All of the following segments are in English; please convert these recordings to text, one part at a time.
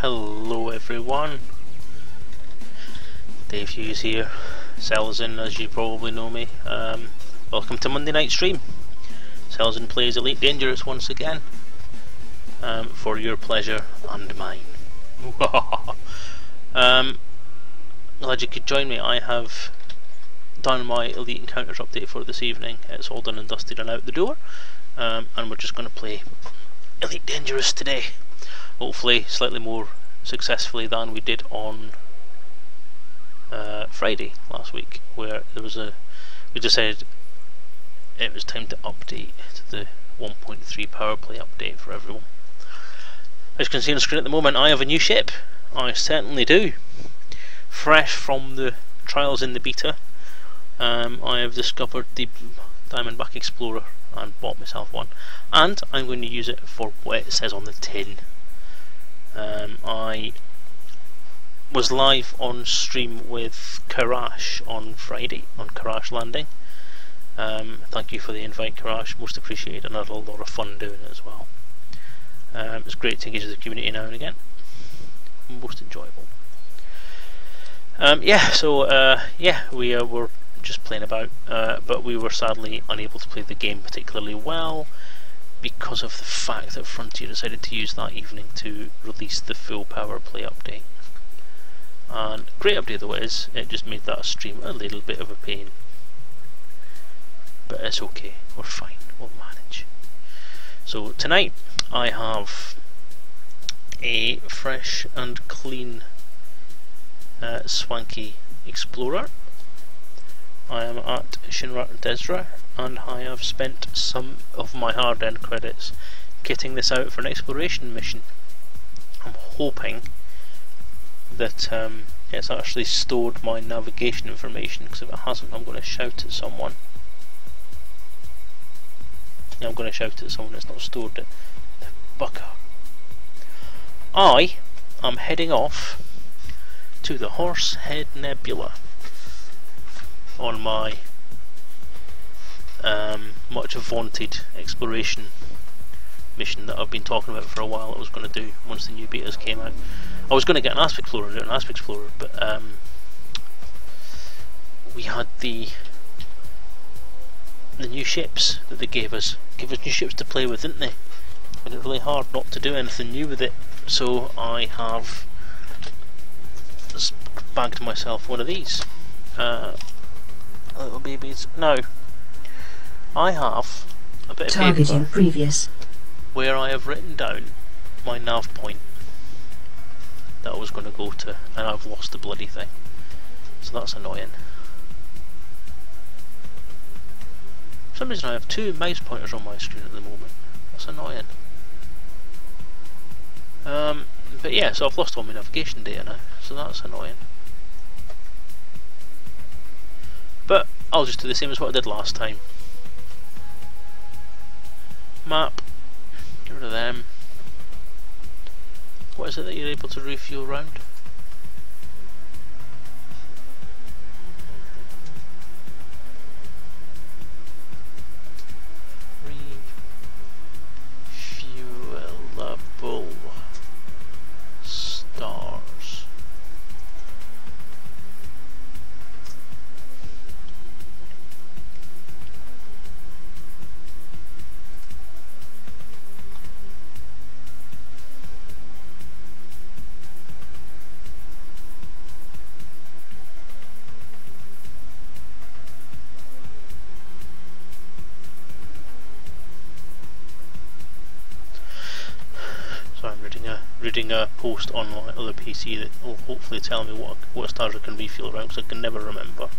Hello everyone, Dave Hughes here, Selezen as you probably know me. Welcome to Monday night stream. Selezen plays Elite Dangerous once again, for your pleasure and mine. Glad you could join me. I have done my Elite Encounters update for this evening. It's all done and dusted and out the door, and we're just going to play Elite Dangerous today. Hopefully slightly more successfully than we did on Friday last week, where there was we decided it was time to update to the 1.3 power play update for everyone. As you can see on the screen at the moment, I have a new ship. I certainly do. Fresh from the trials in the beta, I have discovered the Diamondback Explorer and bought myself one, and I'm going to use it for what it says on the tin. I was live on stream with Karash on Friday, on Karash Landing. Thank you for the invite, Karash, most appreciated, and I had a lot of fun doing it as well. It's great to engage with the community now and again, most enjoyable. We were just playing about, but we were sadly unable to play the game particularly well, because of the fact that Frontier decided to use that evening to release the full power play update. And great update though is, it just made that stream a little bit of a pain. But it's okay, we're fine, we'll manage. So tonight I have a fresh and clean swanky Explorer. I am at Shinra Desra, and I have spent some of my hard-earned credits kitting this out for an exploration mission. I'm hoping that it's actually stored my navigation information, because if it hasn't, I'm going to shout at someone. Yeah, I'm going to shout at someone that's not stored it. The bugger. I am heading off to the Horsehead Nebula on my much vaunted exploration mission that I've been talking about for a while. I was going to do once the new betas came out. I was going to get an Asp Explorer and do an Asp Explorer, but we had the new ships that they gave us new ships to play with, didn't they? Made it really hard not to do anything new with it, so I have bagged myself one of these little babies. Now, I have a bit of paper previous where I have written down my nav point that I was going to go to, and I've lost the bloody thing, so that's annoying. For some reason I have two mouse pointers on my screen at the moment. That's annoying. But yeah, so I've lost all my navigation data now, so that's annoying. But I'll just do the same as what I did last time. Map. Get rid of them. What is it that you're able to refuel round? Refuelable stars. Reading a post on my other PC that will hopefully tell me what stars I can refuel around, because I can never remember.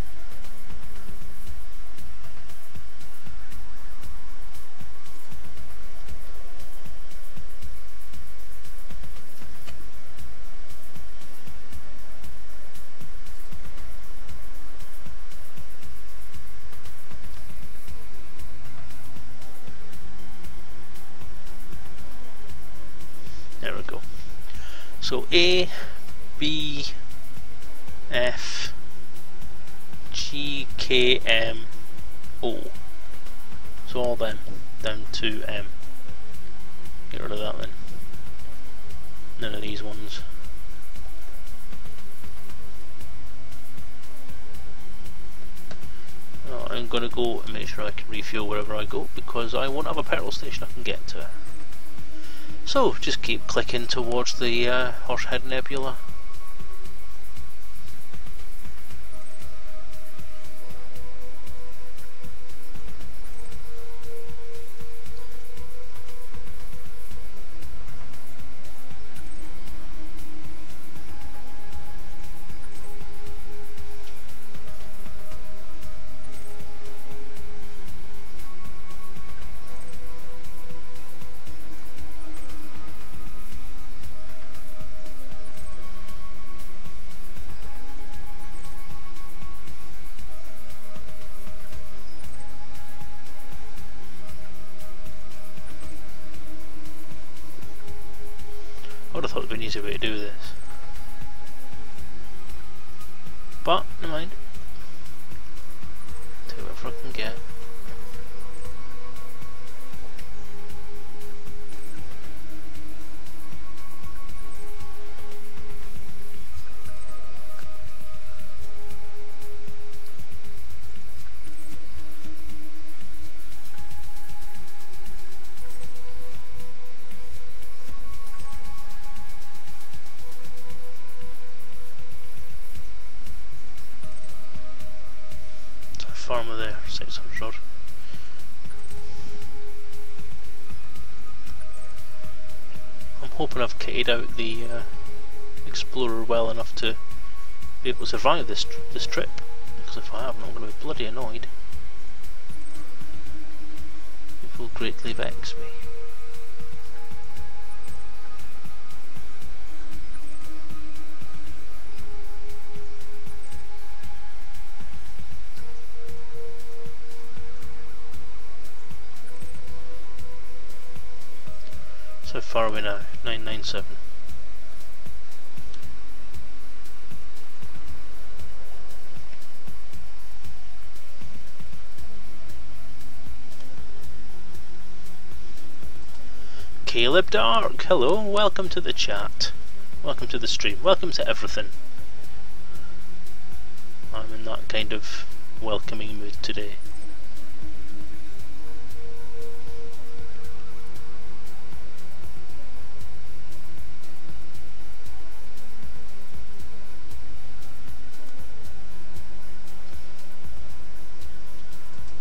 There we go. So A, B, F, G, K, M, O. So all them down to M. Get rid of that then. None of these ones. Oh, I'm gonna go and make sure I can refuel wherever I go, because I won't have a petrol station I can get to. So, just keep clicking towards the Horsehead Nebula. I would have thought there would be an easier way to do this. But, never mind. Take whatever I can get. Farmer there, 600. I'm hoping I've kitted out the Explorer well enough to be able to survive this trip, because if I haven't I'm going to be bloody annoyed. It will greatly vex me. So how far are we now? 997. Caleb Dark, hello, welcome to the chat. Welcome to the stream. Welcome to everything. I'm in that kind of welcoming mood today.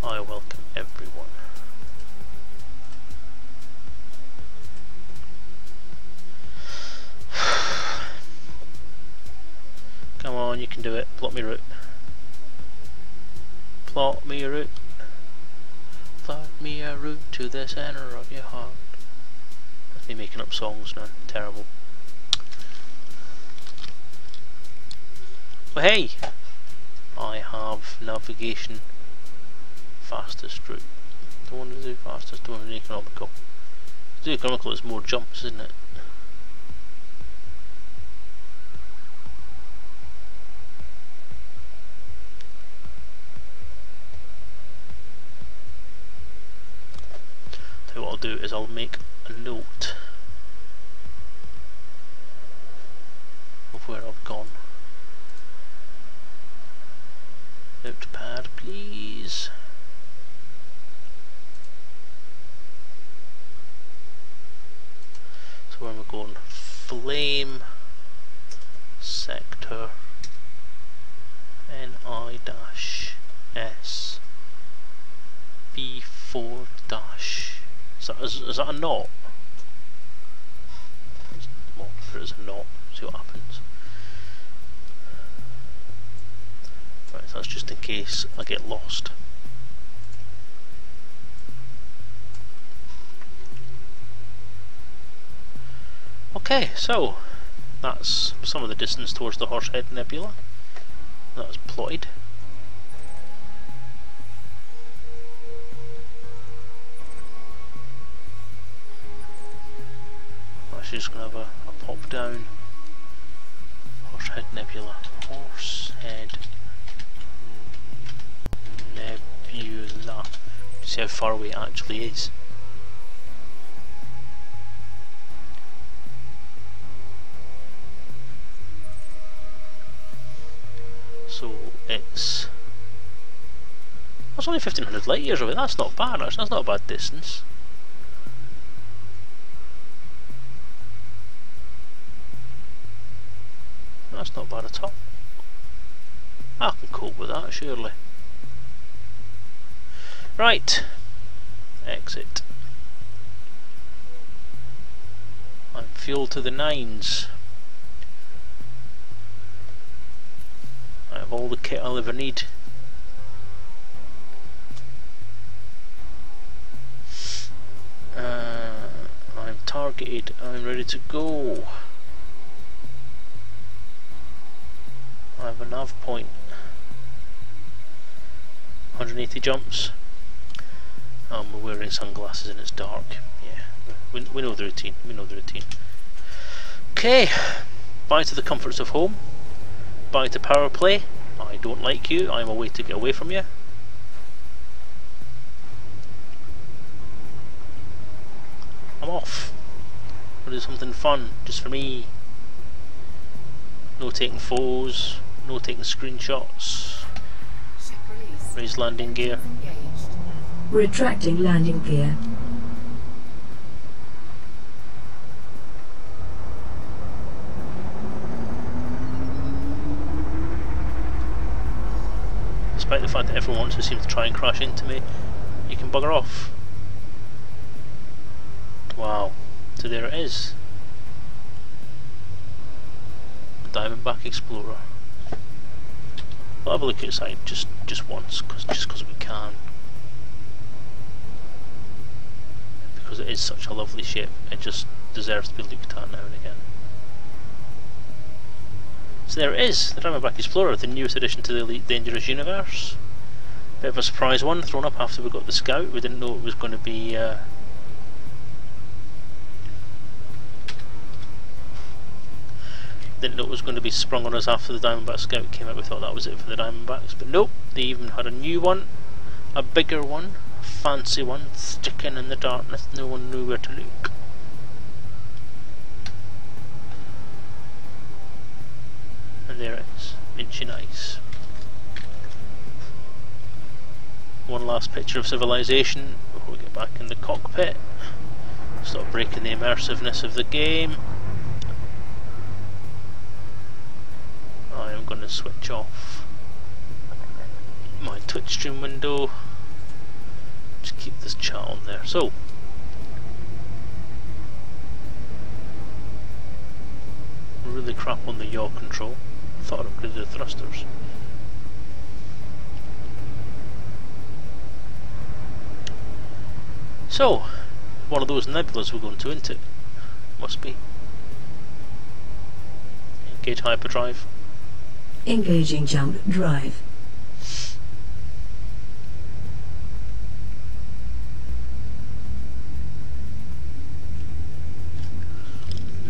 I welcome everyone. Come on, you can do it. Plot me route. Plot me a route. Plot me a route to the centre of your heart. That's me making up songs now. Terrible. Well, hey! I have navigation. Fastest route. Don't want to do fastest, don't want to do economical. To do economical is more jumps, isn't it? So what I'll do is I'll make a note of where I've gone. Notepad, please. So where am I going? Flame sector NI-S B4 dash. Is that a knot? Well, there is a knot. See what happens. Right, that's just in case I get lost. Okay, so that's some of the distance towards the Horsehead Nebula. That's plotted. Actually, just going to have a pop down. Horsehead Nebula. Horsehead Nebula. See how far away it actually is. So it's... That's only 1500 light years away. That's not bad, actually. That's not a bad distance. That's not bad at all. I can cope with that, surely. Right. Exit. I'm fuel to the nines. I have all the kit I'll ever need. I'm targeted. I'm ready to go. I have a nav point. 180 jumps. We're wearing sunglasses and it's dark. Yeah, we know the routine. We know the routine. Okay, bye to the comforts of home. Bye to power play. I don't like you. I'm a way to get away from you. I'm off. I'll do something fun just for me. No taking photos. No taking screenshots. Raise landing gear. Retracting landing gear. Despite the fact that everyone wants to seem to try and crash into me, you can bugger off. Wow. So there it is. A Diamondback Explorer. We'll have a look outside just once, just because we can. Because it is such a lovely shape, it just deserves to be looked at now and again. So there it is, the Diamondback Explorer, the newest addition to the Elite Dangerous universe. Bit of a surprise one thrown up after we got the Scout. We didn't know it was going to be sprung on us after the Diamondback Scout came out. We thought that was it for the Diamondbacks, but nope, they even had a new one, a bigger one, a fancy one, sticking in the darkness. No one knew where to look. And there it is, inchy nice. One last picture of civilization before we get back in the cockpit. Stop breaking the immersiveness of the game. I am going to switch off my Twitch stream window. Just keep this chat on there. So, really crap on the yaw control. Thought I upgraded the thrusters. So, one of those nebulas we're going to into. Must be. Engage hyperdrive. Engaging jump drive.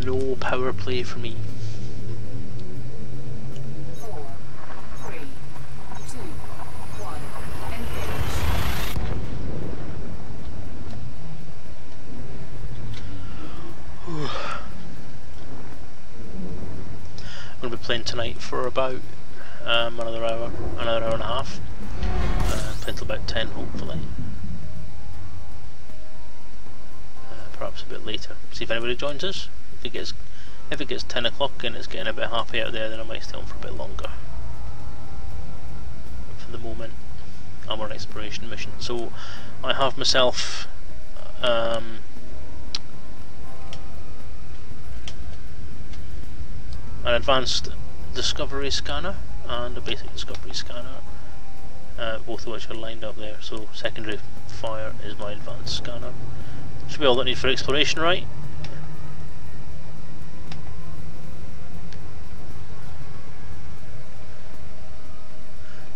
No power play for me. 4, 3, 2, 1, engage. I'm going to be playing tonight for about another hour and a half. Play until about 10 hopefully. Perhaps a bit later. See if anybody joins us. If it gets 10 o'clock and it's getting a bit happy out there, then I might stay on for a bit longer. But for the moment, I'm on an exploration mission. So I have myself an advanced discovery scanner and a basic discovery scanner, both of which are lined up there. So secondary fire is my advanced scanner. Should be all that I need for exploration, right?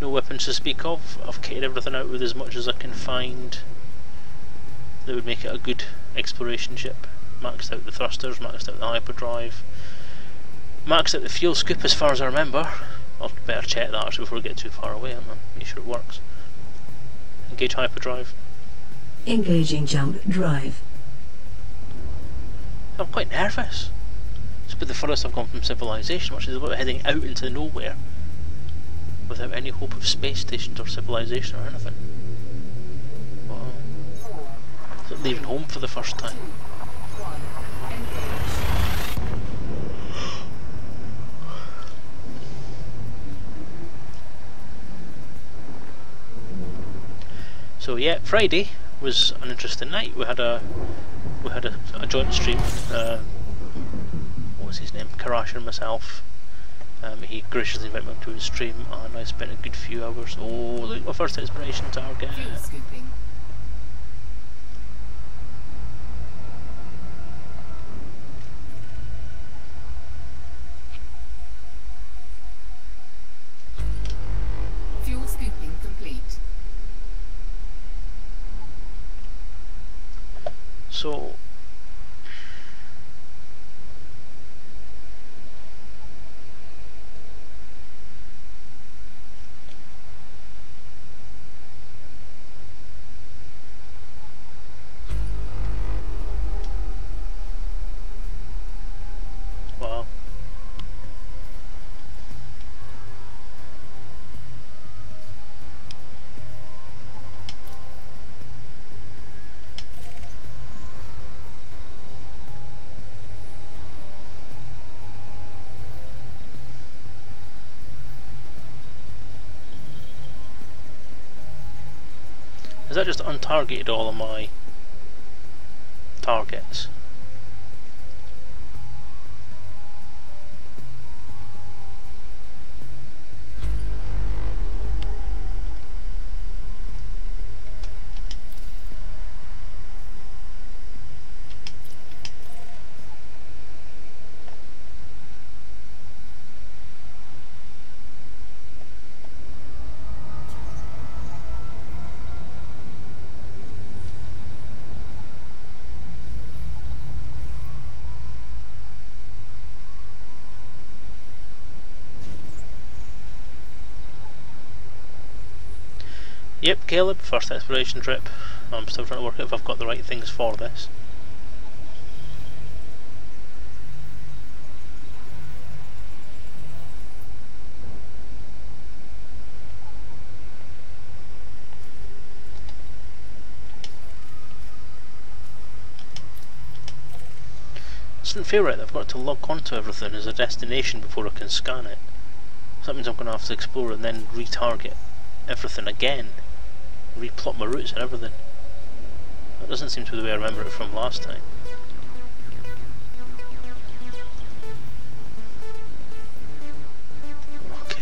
No weapons to speak of. I've kitted everything out with as much as I can find that would make it a good exploration ship. Maxed out the thrusters, maxed out the hyperdrive, maxed out the fuel scoop as far as I remember. I'll better check that actually before we get too far away. I'm make sure it works. Engage hyperdrive. Engaging jump drive. I'm quite nervous. It's about the furthest I've gone from civilization, which is about heading out into nowhere without any hope of space stations or civilization or anything. Wow. Is it leaving home for the first time? 1. Engage. So yeah, Friday was an interesting night. We had a joint stream. What was his name? Karash and myself. He graciously invited me to his stream, and I spent a good few hours. Oh, look at my first inspiration target. Fuel scooping. Fuel scooping complete. So wow. Has that just untargeted all of my targets? Yep, Caleb, first exploration trip. I'm still trying to work out if I've got the right things for this. It doesn't feel right that I've got to log onto everything as a destination before I can scan it. So that means I'm going to have to explore and then retarget everything again. Replot my routes and everything. That doesn't seem to be the way I remember it from last time. Okay.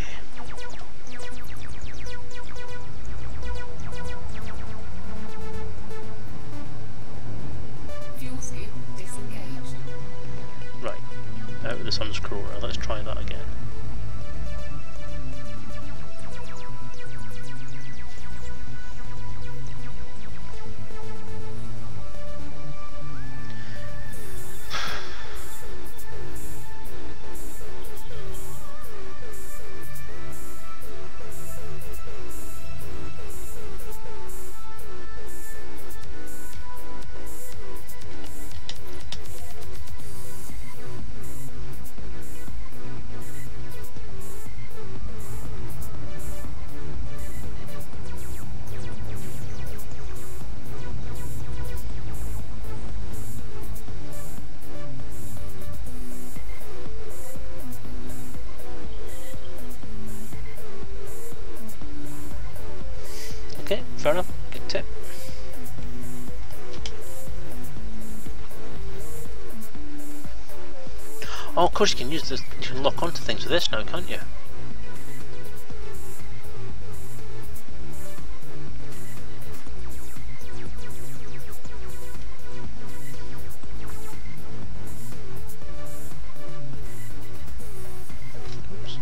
Fuel scoop disengaged. Right. Out of the sun's corona. Let's try that again. Okay, fair enough. Good tip. Oh, of course you can use this. You can lock onto things with this now, can't you? Oops.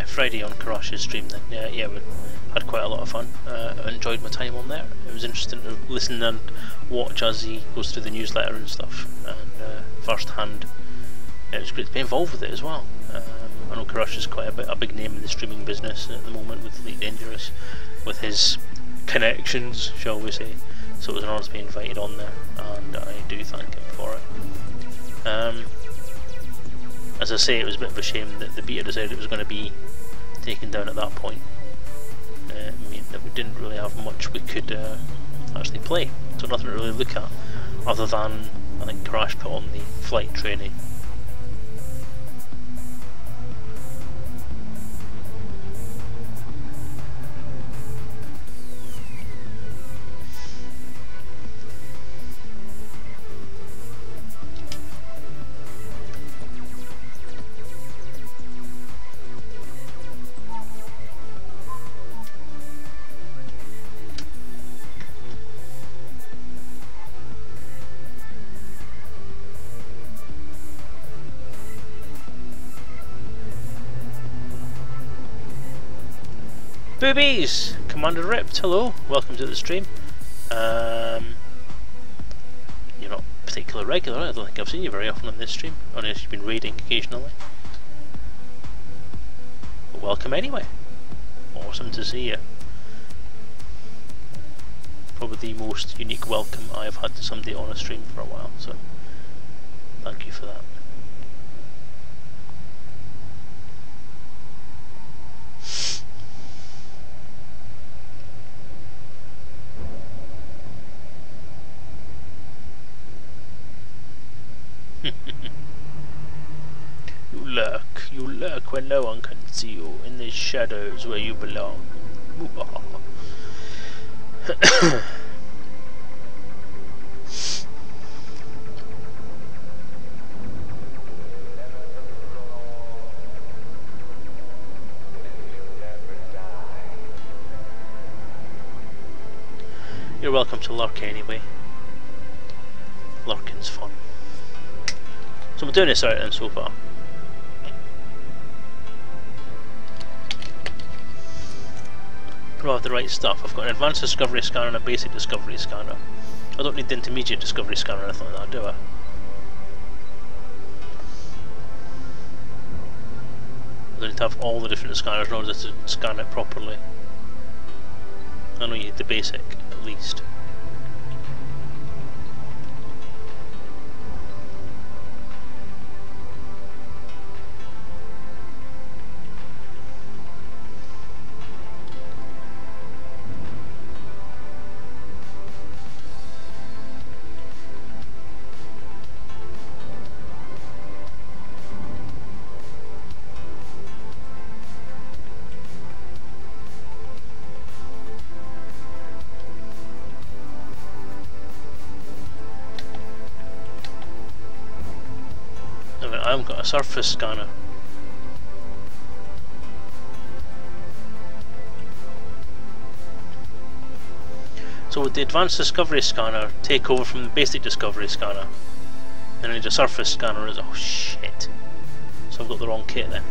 Friday on Karash's stream then. Yeah, we had quite a lot of fun. I enjoyed my time on there. It was interesting to listen and watch as he goes through the newsletter and stuff. And first hand, it was great to be involved with it as well. I know Karash is quite a big name in the streaming business at the moment with Elite Dangerous, with his connections, shall we say. So it was an honour to be invited on there, and I do thank him for it. As I say, it was a bit of a shame that the beta decided it was going to be taken down at that point. It meant that we didn't really have much we could actually play, so nothing to really look at, other than I think Karash put on the flight training. Boobies! Commander Ripped, hello, welcome to the stream. You're not particularly regular, I don't think I've seen you very often on this stream, unless you've been raiding occasionally. But welcome anyway. Awesome to see you. Probably the most unique welcome I have had to somebody on a stream for a while, so thank you for that. You lurk when no one can see you, in the shadows where you belong. You're welcome to lurk anyway. Lurking's fun. So we're doing this out then so far. Do I have the right stuff? I've got an advanced discovery scanner and a basic discovery scanner. I don't need the intermediate discovery scanner or anything like that, do I? I don't need to have all the different scanners in order to scan it properly. I know you need the basic, at least. I haven't got a surface scanner. So would the advanced discovery scanner take over from the basic discovery scanner? And I need a surface scanner as oh shit. So I've got the wrong kit then.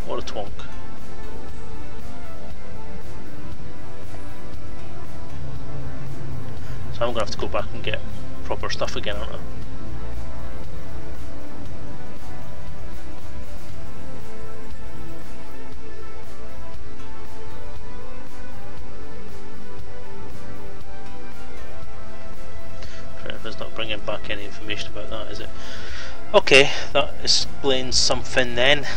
What a twonk. So I'm gonna have to go back and get proper stuff again, aren't I? It's not bringing back any information about that, is it? Okay, that explains something then.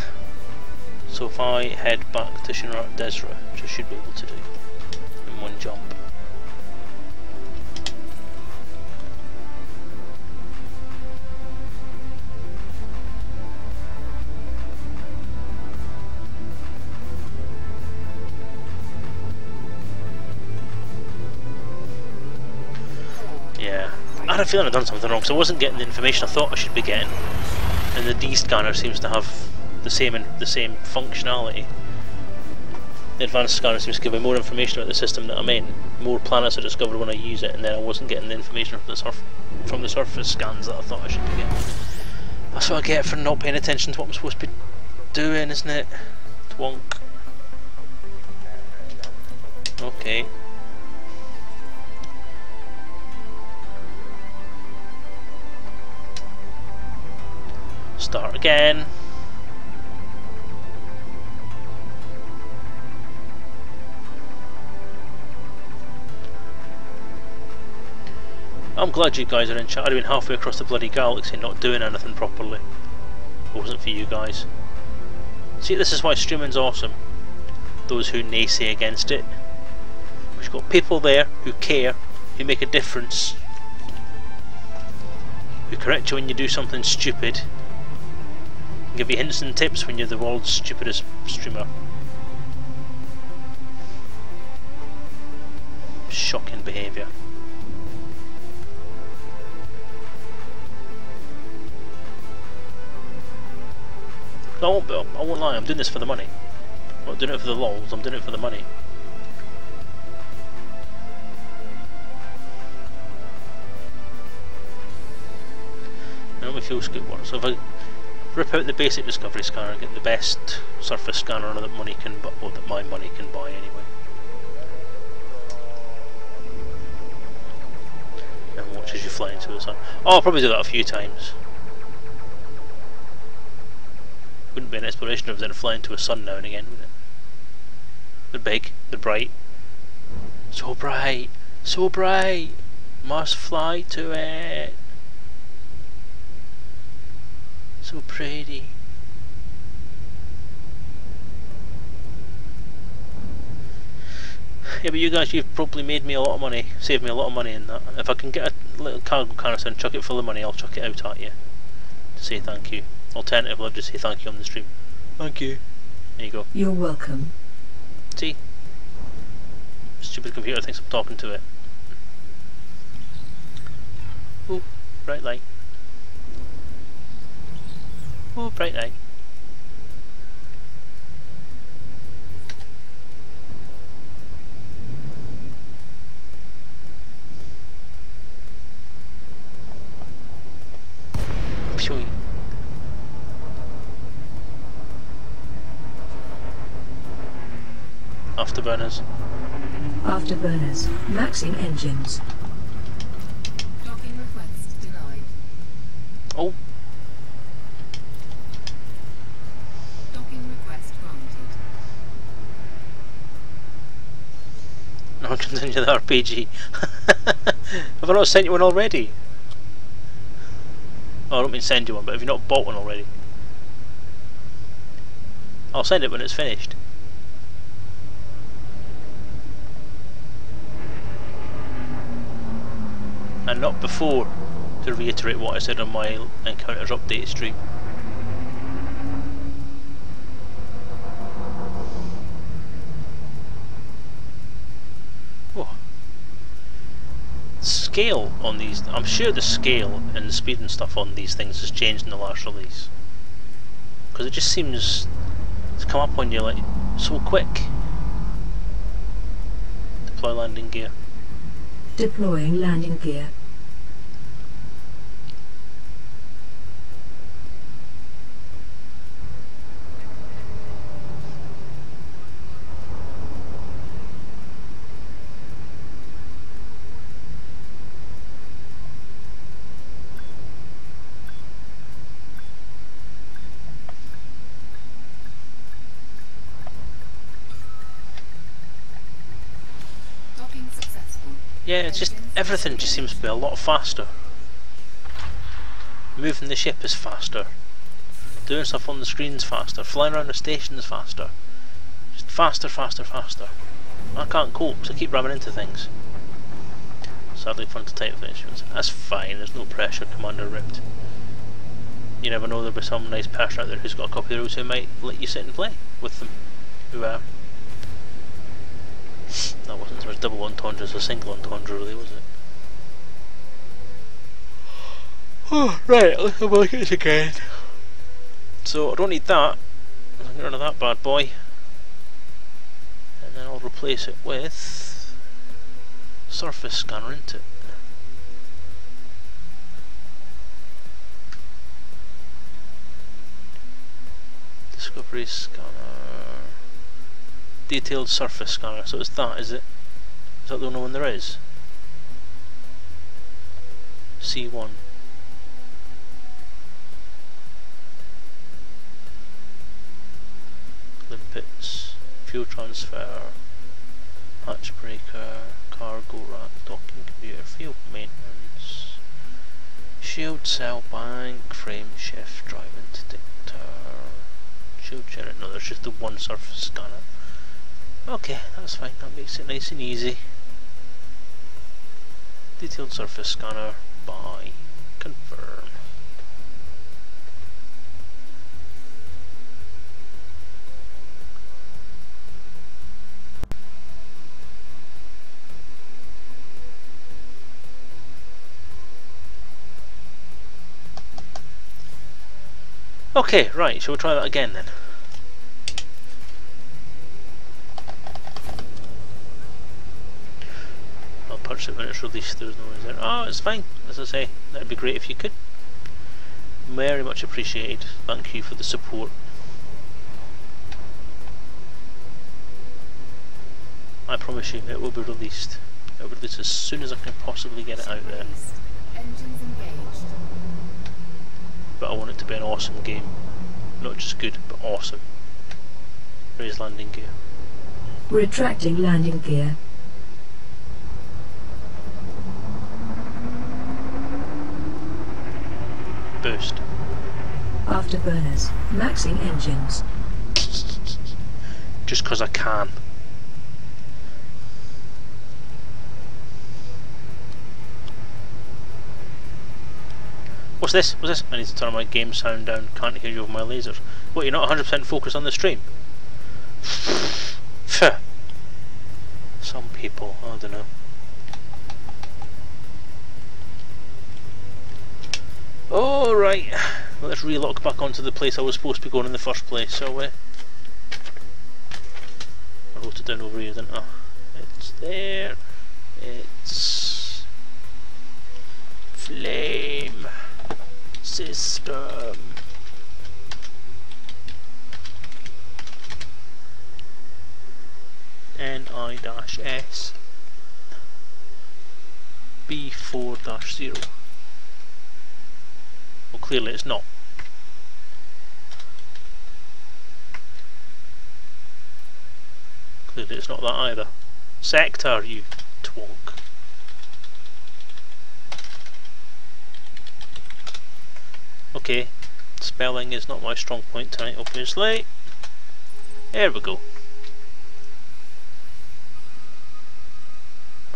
So if I head back to Shinrat Desra, which I should be able to do in one jump. Yeah. I had a feeling I'd done something wrong because I wasn't getting the information I thought I should be getting, and the D scanner seems to have the same functionality. The advanced scanner seems to give me more information about the system that I'm in, more planets I discovered when I use it, and then I wasn't getting the information from the surface scans that I thought I should be getting. That's what I get for not paying attention to what I'm supposed to be doing, isn't it? Twonk. Okay. Start again. I'm glad you guys are in chat. I'd have been halfway across the bloody galaxy not doing anything properly. If it wasn't for you guys. See, this is why streaming's awesome. Those who naysay against it. We've got people there who care, who make a difference, who correct you when you do something stupid, and give you hints and tips when you're the world's stupidest streamer. Shocking behaviour. I won't lie, I'm doing this for the money. I'm not doing it for the lols, I'm doing it for the money. It only feels good one. So if I rip out the basic discovery scanner and get the best surface scanner that money can buy, or that my money can buy anyway. And watch as you fly into the sun. Oh, I'll probably do that a few times. Wouldn't be an exploration if I was going to fly into a sun now and again, would it? They're big, they're bright. So bright, so bright. Must fly to it. So pretty. Yeah, but you guys, you've probably made me a lot of money, saved me a lot of money in that. If I can get a little cargo canister and chuck it full of money, I'll chuck it out at you to say thank you. Alternatively, I'll just say thank you on the stream. Thank you. There you go. You're welcome. See? Stupid computer thinks I'm talking to it. Ooh, bright light. Ooh, bright light. Phew. Afterburners. Afterburners. Maxing engines. Docking request denied. Oh, Docking request granted. no, continue the RPG. Have I not sent you one already? Oh, I don't mean send you one, but have you not bought one already? I'll send it when it's finished. And not before, to reiterate what I said on my Encounters update stream. Oh. Scale on these, I'm sure the scale and the speed and stuff on these things has changed in the last release. Because it just seems to come up on you like so quick. Deploy landing gear. Deploying landing gear. Docking successful. Yeah, it's just everything just seems to be a lot faster. Moving the ship is faster. Doing stuff on the screen's faster. Flying around the station's faster. Just faster, faster, faster. I can't cope because I keep ramming into things. Sadly fun to type instruments. That's fine, there's no pressure, Commander Ripped. You never know, there'll be some nice person out there who's got a copy of the rules who might let you sit and play with them. Who are. That wasn't so much double entendres, a single entendre really, was it? Oh, right, let's have a look at this again. So I don't need that. I'll get rid of that bad boy. And then I'll replace it with surface scanner, isn't it? Discovery scanner. Detailed surface scanner. So it's that, is it? Is that the only one there is? C1. Limpets. Fuel transfer. Hatch breaker. Cargo rack. Docking computer. Field maintenance. Shield cell bank. Frame shift. Drive interdictor. Shield generator. No, there's just the one surface scanner. Okay, that's fine. That makes it nice and easy. Detailed surface scanner. Buy. Confirm. Okay, right, shall we try that again then? I'll punch it when it's released, there's no noise there. Oh, it's fine, as I say, that'd be great if you could. Very much appreciated, thank you for the support. I promise you, it will be released. It will be released as soon as I can possibly get it out there. Engines engaged. But I want it to be an awesome game. Not just good, but awesome. Raise landing gear. Retracting landing gear. Boost. Afterburners. Maxing engines. Just because I can. What's this? What's this? I need to turn my game sound down. Can't hear you over my lasers. What, you're not 100% focused on the stream? Some people, I don't know. Alright, well, let's relock back onto the place I was supposed to be going in the first place, so I wrote it down over here, didn't I? It's there. It's flame system. NI-S B4-0. Well, clearly it's not. Clearly it's not that either. Sector, you twonk. Okay, spelling is not my strong point tonight, obviously. There we go.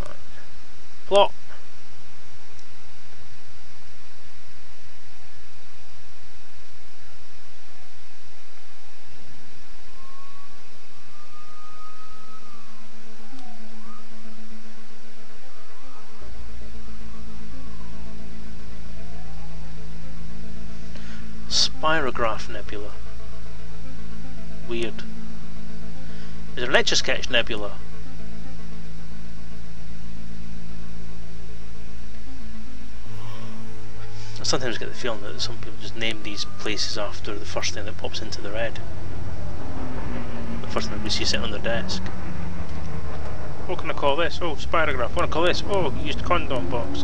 Right. Plot. Spirograph Nebula. Weird. Is it an Etch-a-Sketch Nebula? I sometimes get the feeling that some people just name these places after the first thing that pops into their head. The first thing that we see sitting on their desk. What can I call this? Oh, spirograph. What can I call this? Oh, used condom box.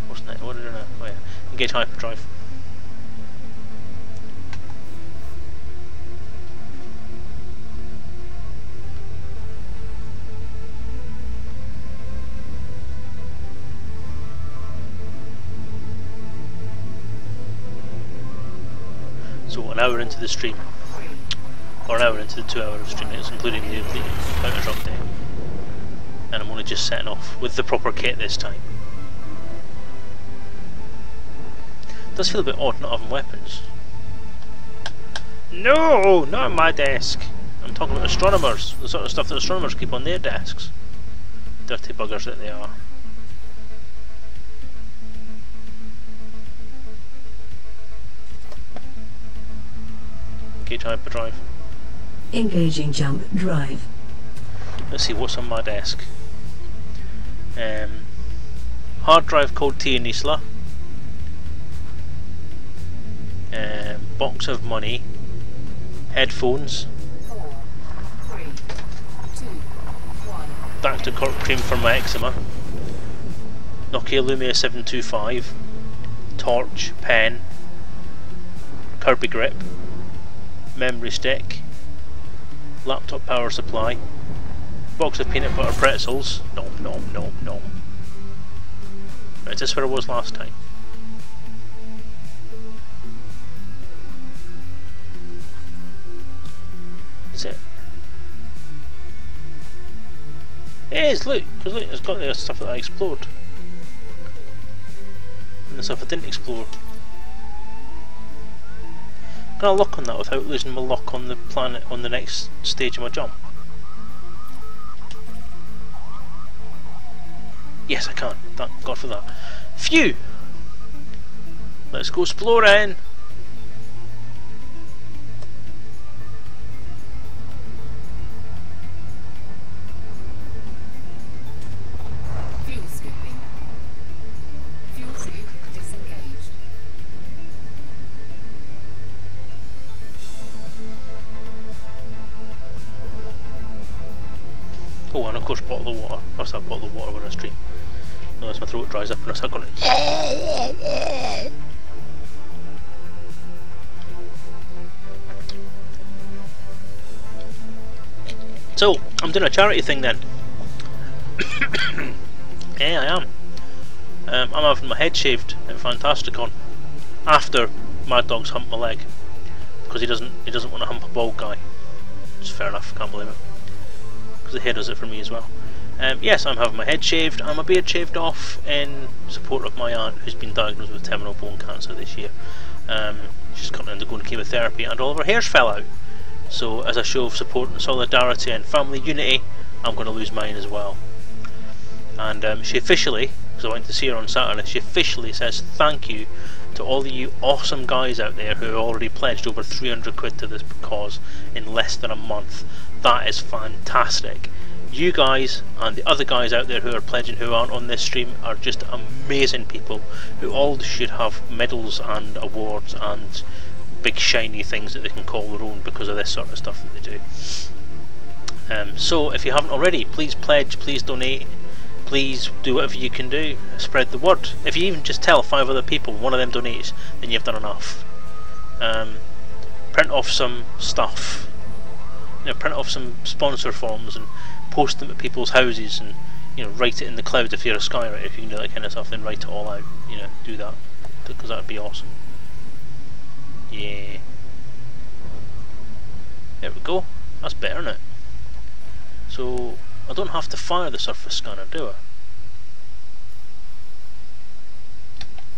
What's next? What did I know? Oh yeah, engage hyperdrive. So an hour into the stream, or an hour into the 2 hours of streaming, it's including the counter update, and I'm only just setting off with the proper kit this time. It does feel a bit odd not having weapons. No, not on my desk. I'm talking about astronomers, the sort of stuff that astronomers keep on their desks. Dirty buggers that they are. Engage hyperdrive. Engaging jump drive. Let's see what's on my desk. Hard drive called T and Isla. box of money, headphones, 4, 3, 2, 1. Dr. Cork cream for my eczema, Nokia Lumia 725, torch, pen, Kirby grip, memory stick, laptop power supply, box of peanut butter pretzels. Nom nom nom nom. Right, is this where I was last time? Is it? It is, look, because look, it's got the stuff that I explored. And the stuff I didn't explore. Can I lock on that without losing my lock on the planet on the next stage of my jump? Yes, I can. Thank God for that. Phew! Let's go exploring! Fuel scooping. Fuel scoop disengaged. Oh, and of course bottle of water. I'll start bottle of water when I stream. Unless my throat dries up and I start going. So, I'm doing a charity thing then. Yeah, I am. I'm having my head shaved at Fantasticon after Mad Dog's humped my leg because he doesn't want to hump a bald guy. It's fair enough. Can't blame him. The hair does it for me as well. Yes, I'm having my head shaved and my beard shaved off in support of my aunt who's been diagnosed with terminal bone cancer this year. She's currently undergoing chemotherapy and all of her hairs fell out. So as a show of support and solidarity and family unity, I'm going to lose mine as well. And she officially, because I went to see her on Saturday, she officially says thank you to all of you awesome guys out there who already pledged over 300 quid to this cause in less than a month. That is fantastic. You guys and the other guys out there who are pledging who aren't on this stream are just amazing people who all should have medals and awards and big shiny things that they can call their own because of this sort of stuff that they do. So if you haven't already, please pledge, please donate, please do whatever you can do, spread the word. If you even just tell 5 other people, one of them donates, then you've done enough. Print off some stuff. Print off some sponsor forms and post them at people's houses, and write it in the cloud if you're a skywriter. If you can do that kind of stuff, then write it all out. Do that because that would be awesome. Yeah. There we go. That's better, isn't it? So I don't have to fire the surface scanner, do I?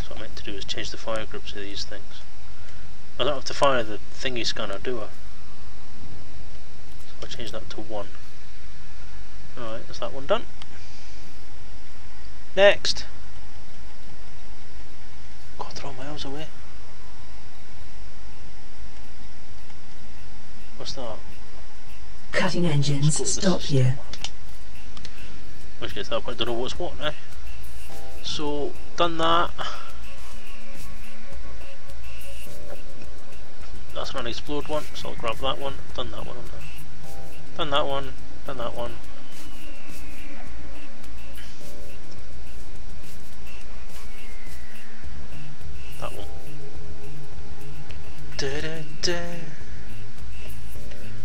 So what I meant to do is change the fire groups of these things. I don't have to fire the thingy scanner, do I? I'll change that to 1. Alright, that's that one done. Next! God, throw my arms away. What's that? Cutting engines, stop here. Which gets to that point, I don't know what's what now. So, done that. That's an unexplored one, so I'll grab that one. Done that one. Done that one. Done that one. That one. Da -da -da.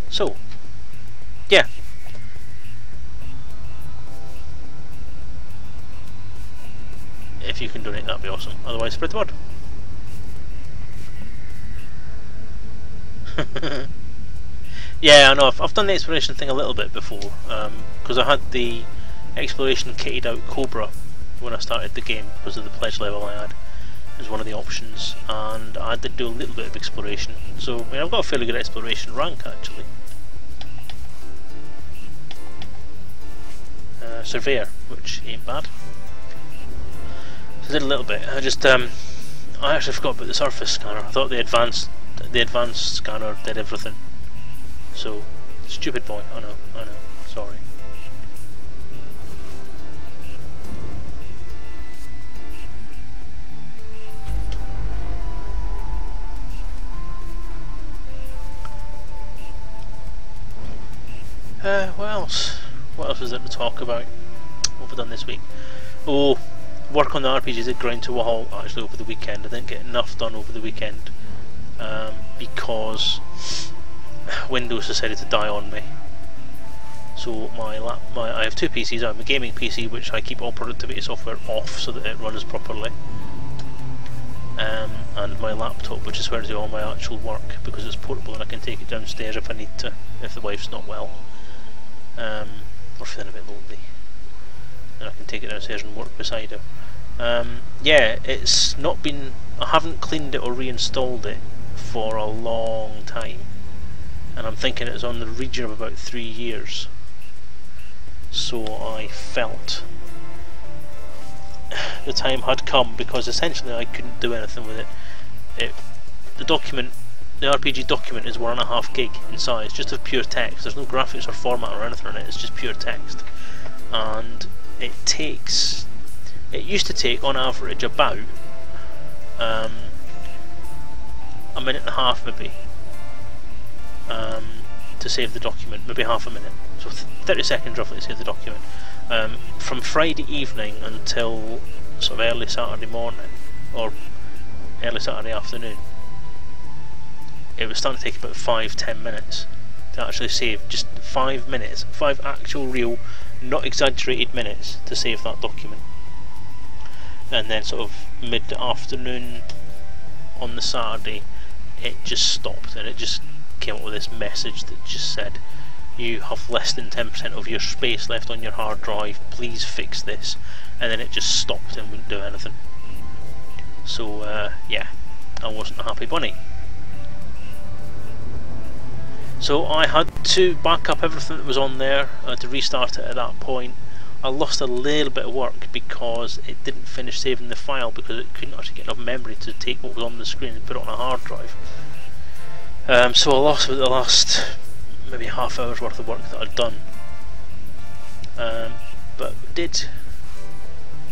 So, yeah. If you can donate, that'd be awesome. Otherwise, spread the word. Yeah, I know. I've done the exploration thing a little bit before, because I had the exploration kitted out Cobra when I started the game because of the pledge level I had as one of the options, and I did do a little bit of exploration. So I mean, I've got a fairly good exploration rank actually. Surveyor, which ain't bad. So I did a little bit. I actually forgot about the surface scanner. I thought the advanced scanner did everything. So, stupid boy, I know, sorry. What else? What else is there to talk about? What have I done this week? Oh, work on the RPGs did grind to a halt actually over the weekend. I didn't get enough done over the weekend because Windows decided to die on me. So I have two PCs. I have a gaming PC which I keep all productivity software off so that it runs properly, and my laptop which is where I do all my actual work because it's portable and I can take it downstairs if I need to, if the wife's not well or feeling a bit lonely, and I can take it downstairs and work beside her. Yeah, it's not been, I haven't cleaned it or reinstalled it for a long time, and I'm thinking it's on the region of about 3 years. So I felt the time had come because essentially I couldn't do anything with it. The RPG document is 1.5 gig in size, just of pure text. There's no graphics or format or anything on it, it's just pure text. And it used to take on average about a minute and a half maybe to save the document, maybe half a minute, so 30 seconds roughly to save the document. From Friday evening until sort of early Saturday morning or early Saturday afternoon, it was starting to take about 5-10 minutes to actually save, just 5 minutes, 5 actual real, not exaggerated minutes to save that document. And then sort of mid-afternoon on the Saturday it just stopped and it just came up with this message that just said, you have less than 10% of your space left on your hard drive, please fix this. And then it just stopped and wouldn't do anything. So yeah, I wasn't a happy bunny. So I had to back up everything that was on there, to restart it at that point. I lost a little bit of work because it didn't finish saving the file because it couldn't actually get enough memory to take what was on the screen and put it on a hard drive. So I lost the last maybe half hour's worth of work that I'd done, but did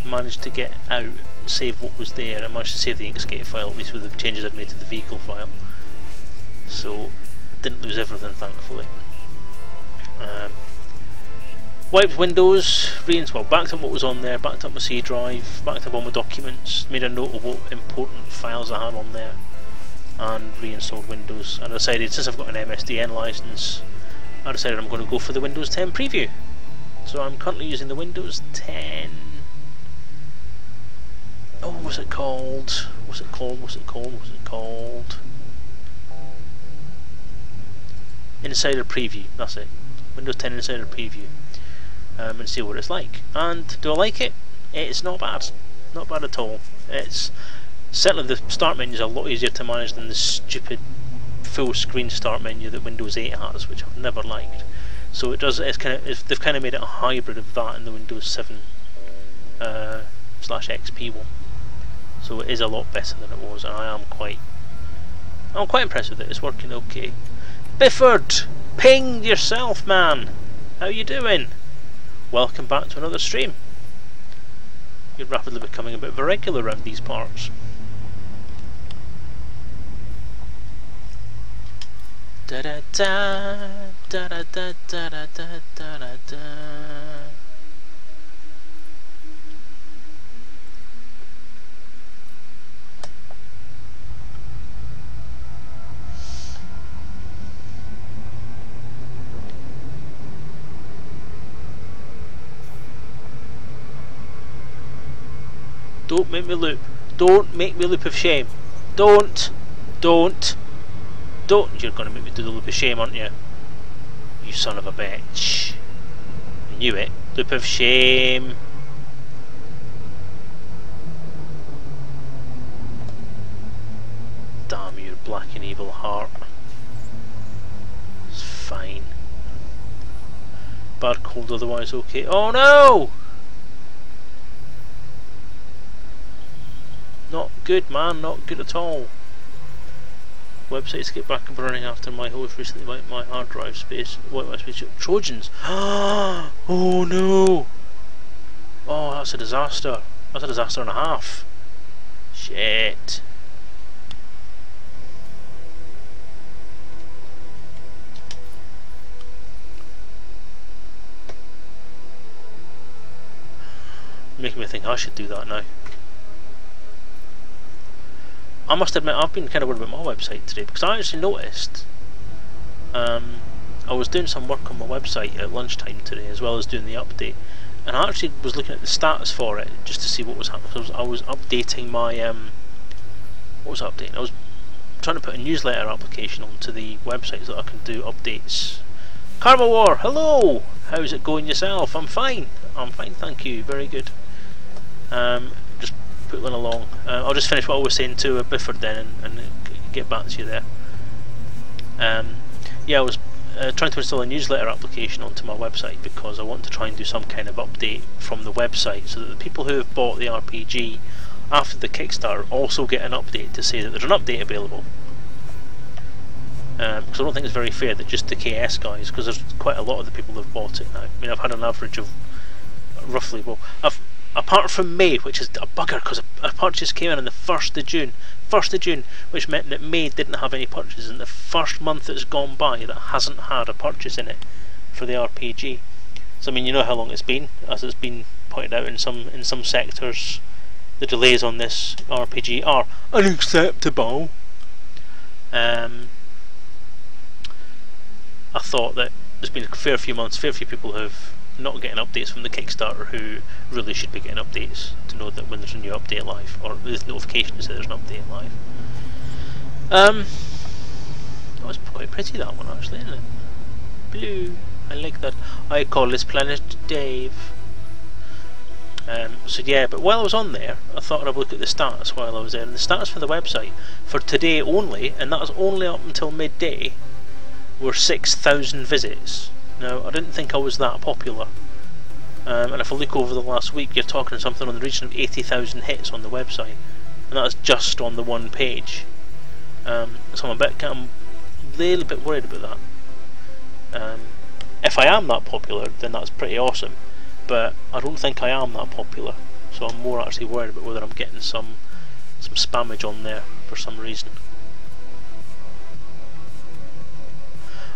manage to get out, save what was there, and managed to save the Inkscape file, at least with the changes I'd made to the vehicle file. So didn't lose everything, thankfully. Wiped Windows, backed up what was on there, backed up my C drive, backed up all my documents, made a note of what important files I had on there, and reinstalled Windows. And I decided, since I've got an MSDN license, I decided I'm going to go for the Windows 10 preview. So I'm currently using the Windows 10. Oh, what's it called? What's it called? What's it called? What's it called? Insider Preview. That's it. Windows 10 Insider Preview. And see what it's like. And do I like it? It's not bad. Not bad at all. It's certainly, the start menu is a lot easier to manage than the stupid full screen start menu that Windows 8 has, which I've never liked. So it does. They've kind of made it a hybrid of that in the Windows 7 /XP one. So it is a lot better than it was, and I'm quite impressed with it. It's working okay. Bifford, ping yourself, man. How you doing? Welcome back to another stream. You're rapidly becoming a bit of a regular around these parts. Da da da da da da da da da da da. Don't make me loop. Don't make me loop of shame. Don't. You're going to make me do the loop of shame, aren't you? You son of a bitch. I knew it. Loop of shame. Damn your black and evil heart. It's fine. Bad cold, otherwise okay. Oh no! Not good, man. Not good at all. Websites get back up and running after my host recently wiped my hard drive space. Wiped my space. Trojans! Oh no! Oh, that's a disaster. That's a disaster and a half. Shit. Making me think I should do that now. I must admit, I've been kind of worried about my website today, because I actually noticed I was doing some work on my website at lunchtime today, as well as doing the update, and I actually was looking at the stats for it just to see what was happening. I was updating my what was I updating? I was trying to put a newsletter application onto the website so that I can do updates. Karma War, hello! How's it going yourself? I'm fine, thank you, very good. Just put one along. I'll just finish what I was saying to Bifford then and get back to you there. Yeah, I was trying to install a newsletter application onto my website because I want to try and do some kind of update from the website so that the people who have bought the RPG after the Kickstarter also get an update to say that there's an update available. Because I don't think it's very fair that just the KS guys, because there's quite a lot of the people that have bought it now. I mean, I've had an average of roughly, well, apart from May, which is a bugger because a purchase came in on the 1st of June, which meant that May didn't have any purchases, and the first month that's gone by that hasn't had a purchase in it for the RPG. So I mean, you know how long it's been, as it's been pointed out in some sectors. The delays on this RPG are unacceptable. I thought that there's been a fair few people who have not getting updates from the Kickstarter who really should be getting updates to know that when there's a new update live, or there's notification to say there's an update live. That was quite pretty, that one, actually, isn't it? Blue, I like that. I call this planet Dave. So yeah, but while I was on there, I thought I'd look at the stats while I was there, and the stats for the website for today only, and that was only up until midday, were 6,000 visits. Now, I didn't think I was that popular, and if I look over the last week, you're talking something on the region of 80,000 hits on the website, and that's just on the one page. So I'm a little bit worried about that. If I am that popular, then that's pretty awesome, but I don't think I am that popular, so I'm more actually worried about whether I'm getting some spammage on there for some reason.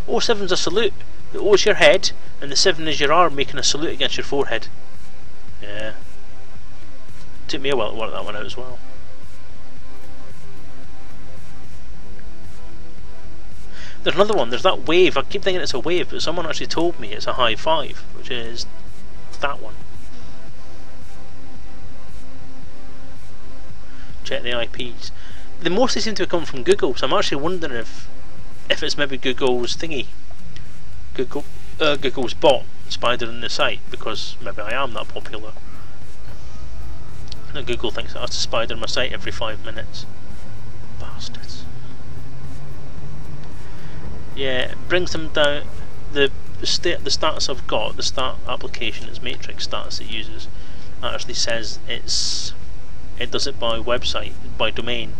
07's a salute. The O is your head, and the 7 is your arm making a salute against your forehead. Yeah. Took me a while to work that one out as well. There's another one, there's that wave. I keep thinking it's a wave, but someone actually told me it's a high 5, which is that one. Check the IPs. They mostly seem to come from Google, so I'm actually wondering if it's maybe Google's thingy. Google's bot spider in the site, because maybe I am that popular. And Google thinks I have to spider my site every 5 minutes. Bastards. Yeah, it brings them down. The stats I've got, the stat application, its matrix stats it uses, actually says it does it by website, by domain,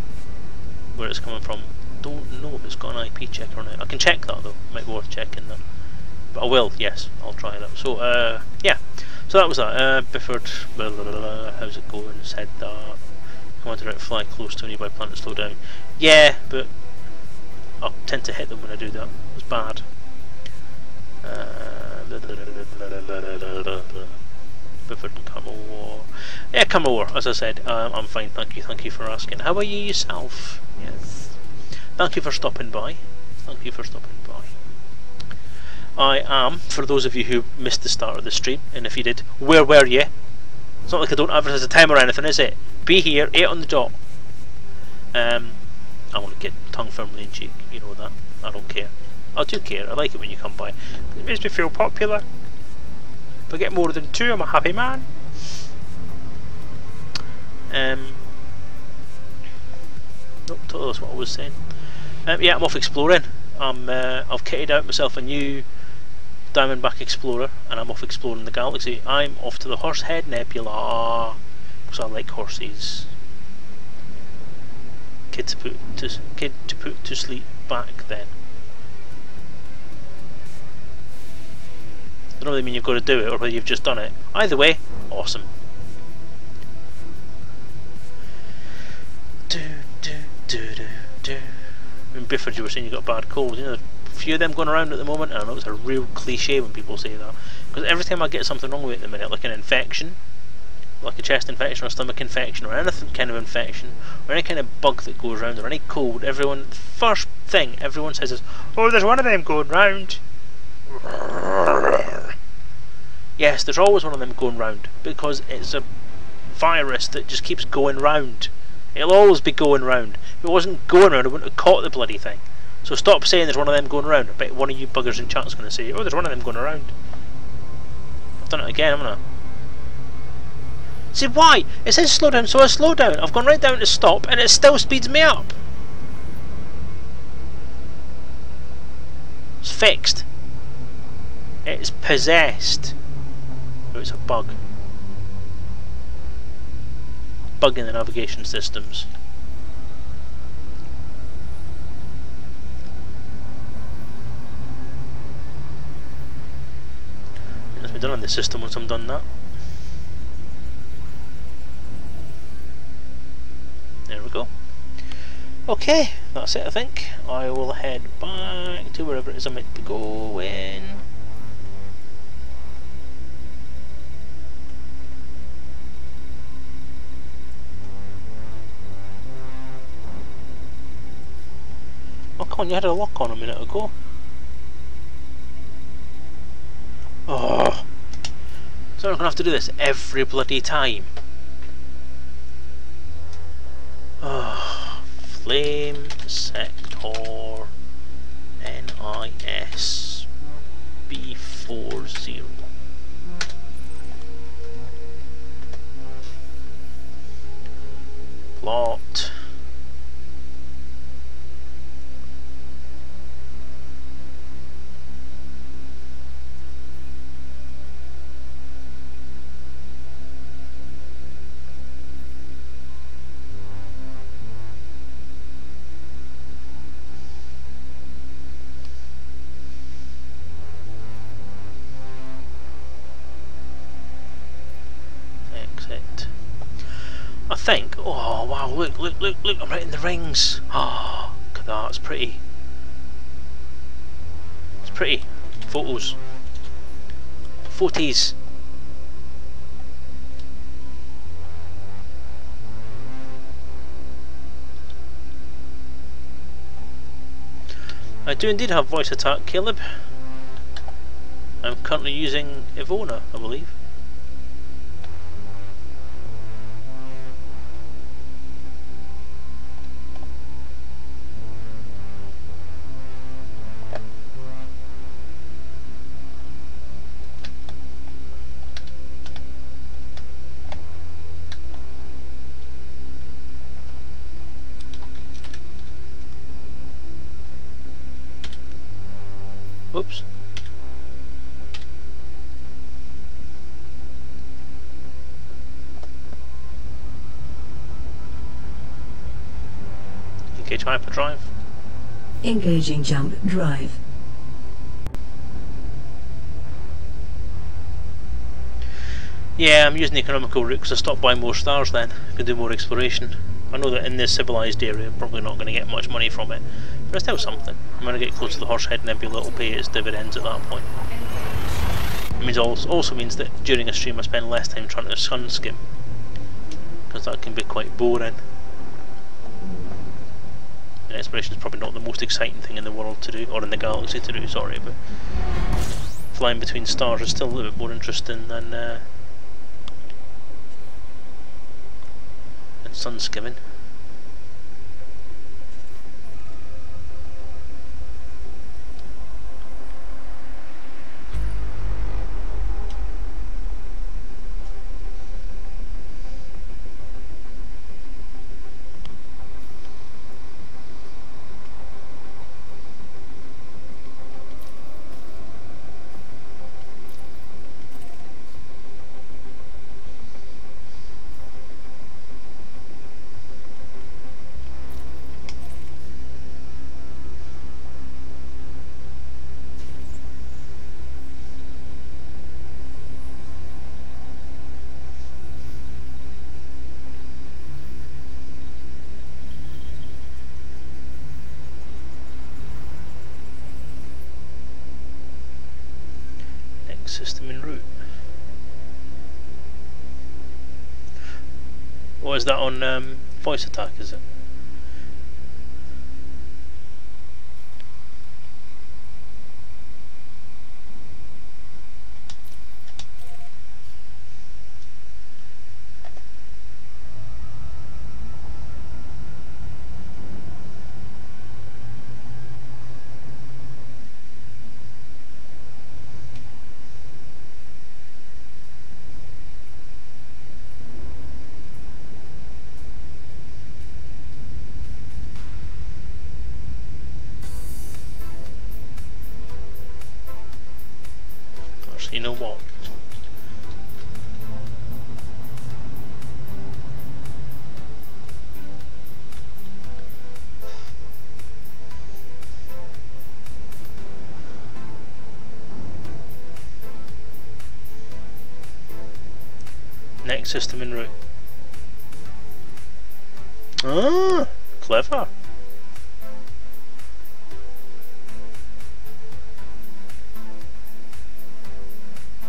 where it's coming from. Don't know if it's got an IP checker on it. I can check that though, might be worth checking that. But I will, yes, I'll try that. So, yeah, so that was that. Bifford, blah, blah, blah, blah. How's it going? Said that. Come on to fly close to a nearby planet, slow down. Yeah, but I tend to hit them when I do that. It's bad. Bifford and Camel War. Yeah, Camel War, as I said, I'm fine, thank you for asking. How are you yourself? Yes. Thank you for stopping by. Thank you for stopping by. I am, for those of you who missed the start of the stream, and if you did, where were you? It's not like I don't advertise a time or anything, is it? Be here, 8 on the dot. I want to get tongue firmly in cheek, you know that. I don't care. I do care, I like it when you come by. It makes me feel popular. If I get more than 2, I'm a happy man. Nope, totally that's what I was saying. Yeah, I'm off exploring. I've kitted out myself a new Diamondback Explorer, and I'm off exploring the galaxy. I'm off to the Horsehead Nebula because I like horses. Kid to put to sleep back then. I don't really mean you've got to do it or whether you've just done it. Either way, awesome. In Bifford, you were saying you got bad colds. You know, a few of them going around at the moment, and I know it's a real cliche when people say that, because every time I get something wrong with it at the minute, like an infection, like a chest infection or a stomach infection or anything kind of infection or any kind of bug that goes around or any cold, everyone, first thing everyone says is, oh, there's one of them going round. Yes, there's always one of them going round because it's a virus that just keeps going round. It'll always be going round. If it wasn't going round, I wouldn't have caught the bloody thing. So stop saying there's one of them going around. I bet one of you buggers in chat's going to say, oh, there's one of them going around. I've done it again, haven't I? See, why? It says slow down, so I slow down. I've gone right down to stop, and it still speeds me up. It's fixed. It's possessed. Oh, it's a bug. Bug in the navigation systems. It's been done on the system once I'm done that. There we go. Okay, that's it I think. I will head back to wherever it is I'm meant to be going. Oh come on, you had a lock on a minute ago. Oh, so I'm going to have to do this every bloody time. Oh, Flame Sector NIS B40. Plot. I think, oh wow, look, I'm right in the rings. Oh, look at that, it's pretty. It's pretty. Photos. Photies. I do indeed have voice attack, Caleb. I'm currently using Ivona, I believe. Oops. Engage hyperdrive. Engaging jump drive. Yeah, I'm using the economical route because I stopped buying more stars then. I can do more exploration. I know that in this civilised area I'm probably not going to get much money from it, but it's still something. I'm going to get close to the Horsehead and then be able to pay its dividends at that point. It means also means that during a stream I spend less time trying to sun skim, because that can be quite boring. And exploration is probably not the most exciting thing in the world to do, or in the galaxy to do, sorry, but flying between stars is still a little bit more interesting than sun skimming. System en route. What is that on voice attack, is it? Actually, you know what? Next system en route. Ah, clever.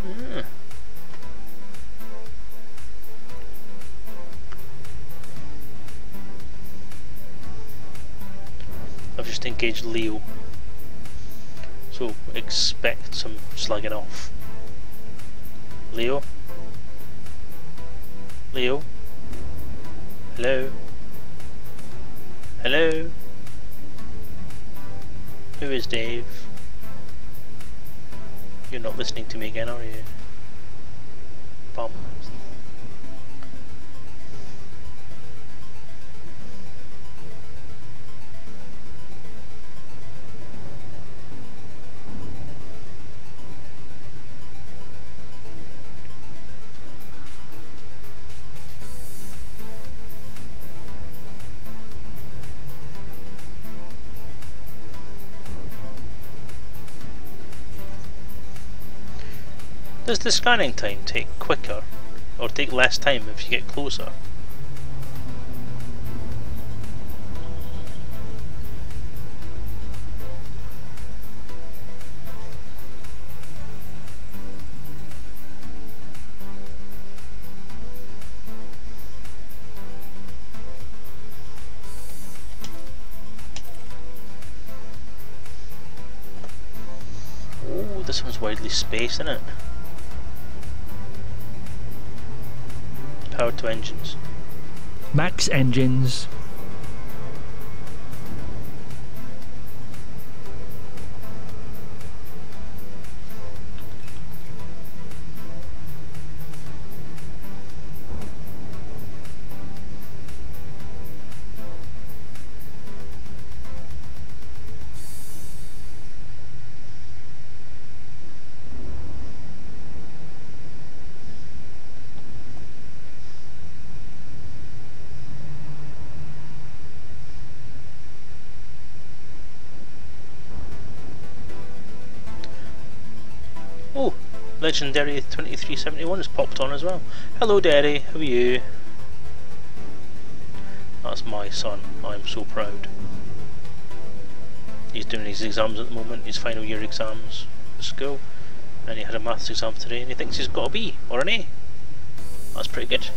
Hmm. I've just engaged Leo, so expect some slugging off. Leo? Leo? Hello? Hello? Who is Dave? You're not listening to me again, are you? Bum. Does the scanning time take quicker or take less time if you get closer? Oh, this one's widely spaced, isn't it? Power to engines. Max engines. Oh, legendary 2371 has popped on as well. Hello Derry, how are you? That's my son, I'm so proud. He's doing his exams at the moment, his final year exams at school, and he had a maths exam today and he thinks he's got a B or an A. That's pretty good.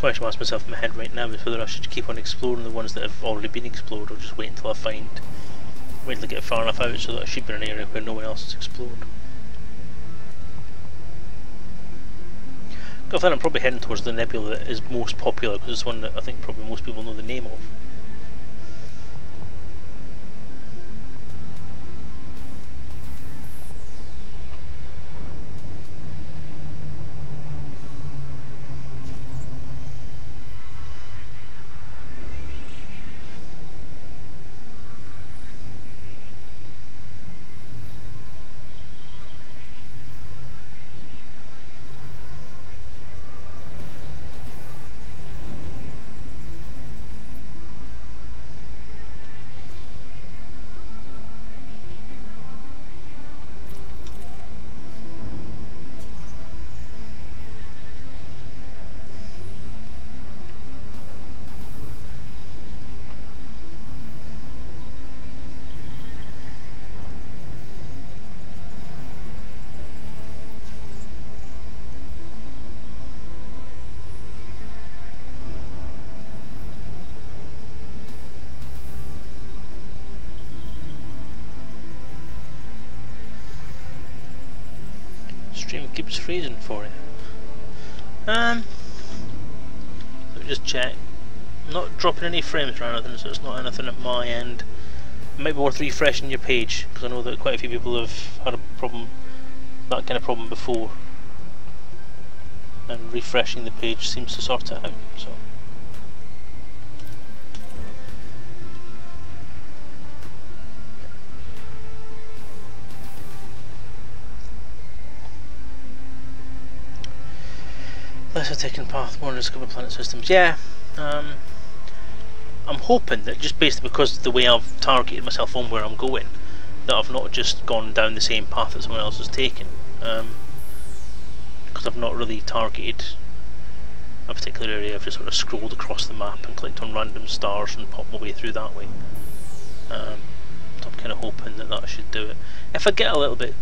question I ask myself in my head right now is whether I should keep on exploring the ones that have already been explored, or just wait until I get far enough out so that I should be in an area where no one else has explored. I think I'm probably heading towards the nebula that is most popular, because it's one that I think probably most people know the name of. Stream keeps freezing for you. Let me just check. I'm not dropping any frames or anything, so it's not anything at my end. It might be worth refreshing your page, because I know that quite a few people have had a problem, that kind of problem before, and refreshing the page seems to sort it out. So. Lesser taken path, more undiscovered planet systems. Yeah, I'm hoping that just basically because of the way I've targeted myself on where I'm going, that I've not just gone down the same path that someone else has taken. Because I've not really targeted a particular area, I've just sort of scrolled across the map and clicked on random stars and popped my way through that way. So I'm kind of hoping that that should do it. If I get a little bit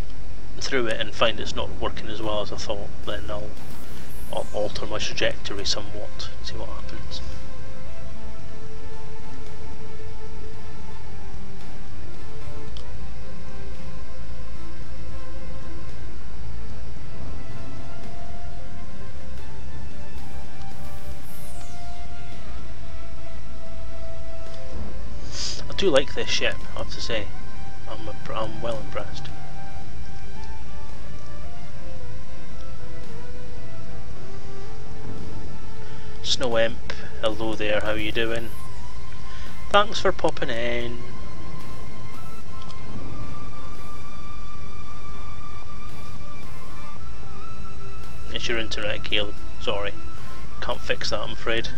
through it and find it's not working as well as I thought, then I'll alter my trajectory somewhat, see what happens. I do like this ship, I have to say. I'm well impressed. Snow Imp, hello there, how you doing? Thanks for popping in. It's your internet, Caleb. Sorry. Can't fix that, I'm afraid.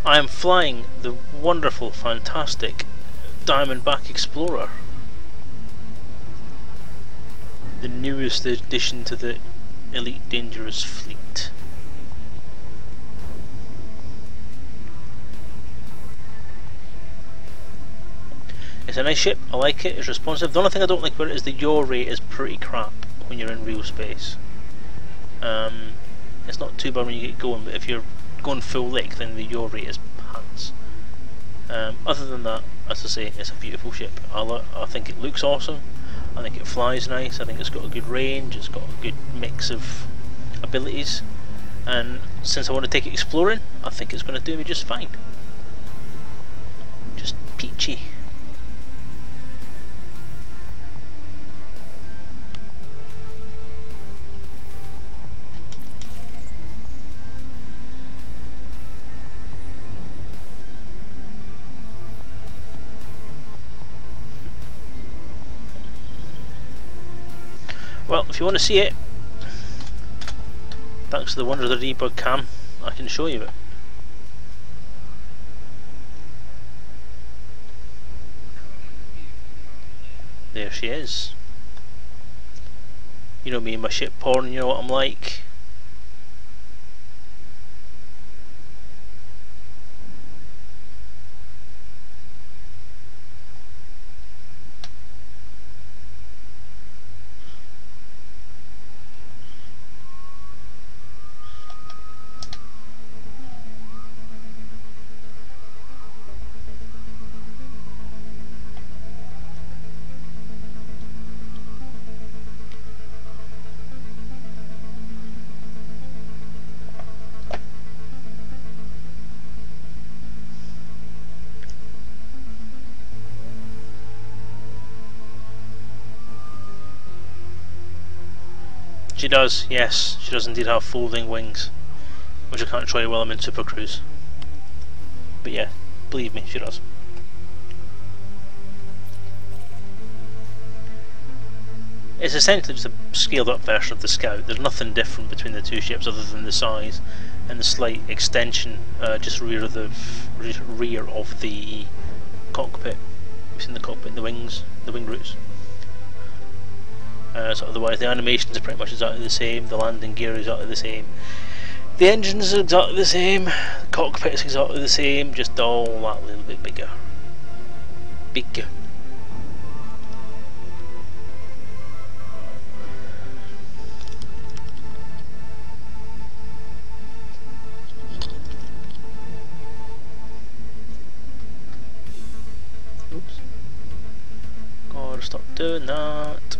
I am flying the wonderful, fantastic Diamondback Explorer, the newest addition to the Elite Dangerous fleet. It's a nice ship, I like it, it's responsive. The only thing I don't like about it is the yaw rate is pretty crap when you're in real space. It's not too bad when you get going, but if you're going full length then the yaw rate is pants. Other than that, as I say, it's a beautiful ship. I think it looks awesome, I think it flies nice, I think it's got a good range, it's got a good mix of abilities, and since I want to take it exploring, I think it's going to do me just fine. Just peachy. Well, if you want to see it, thanks to the wonder of the debug cam, I can show you it. There she is. You know me and my ship porn, you know what I'm like. She does, yes, she does indeed have folding wings, which I can't show you while I'm in Super Cruise. But yeah, believe me, she does. It's essentially just a scaled up version of the Scout. There's nothing different between the two ships other than the size and the slight extension just rear of the cockpit, between the cockpit and the wings, the wing roots. So otherwise the animations are pretty much exactly the same, the landing gear is exactly the same, the engines are exactly the same, the cockpit is exactly the same, just all that little bit bigger. Bigger. Oops. Gotta stop doing that.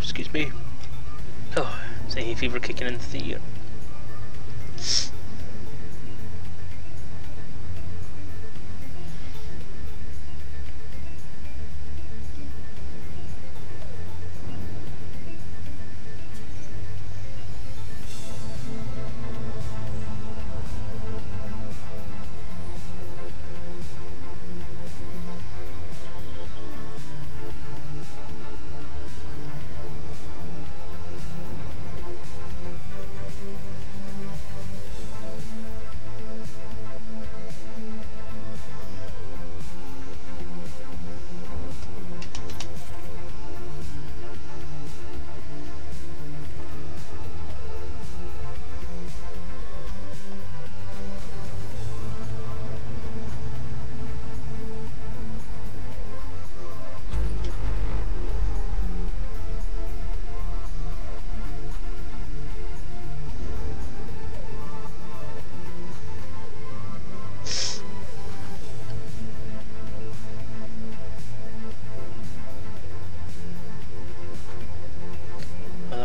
Excuse me. Oh, it's a hay fever kicking into the ear.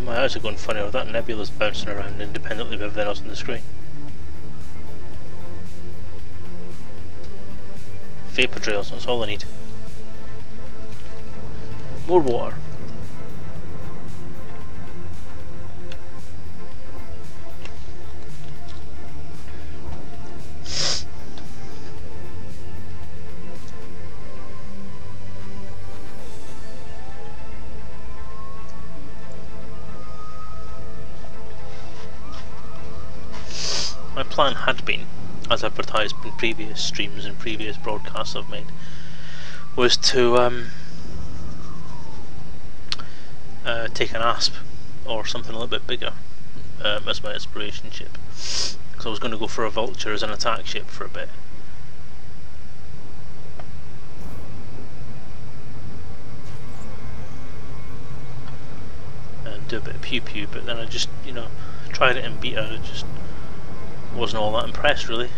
My eyes are going funny with that nebula's bouncing around independently of everything else on the screen. Vapor trails, that's all I need. More water. My plan had been, as advertised in previous streams and previous broadcasts I've made, was to take an ASP or something a little bit bigger as my exploration ship. So I was going to go for a Vulture as an attack ship for a bit. And do a bit of pew pew, but then I just, tried it in beta, it just wasn't all that impressed really.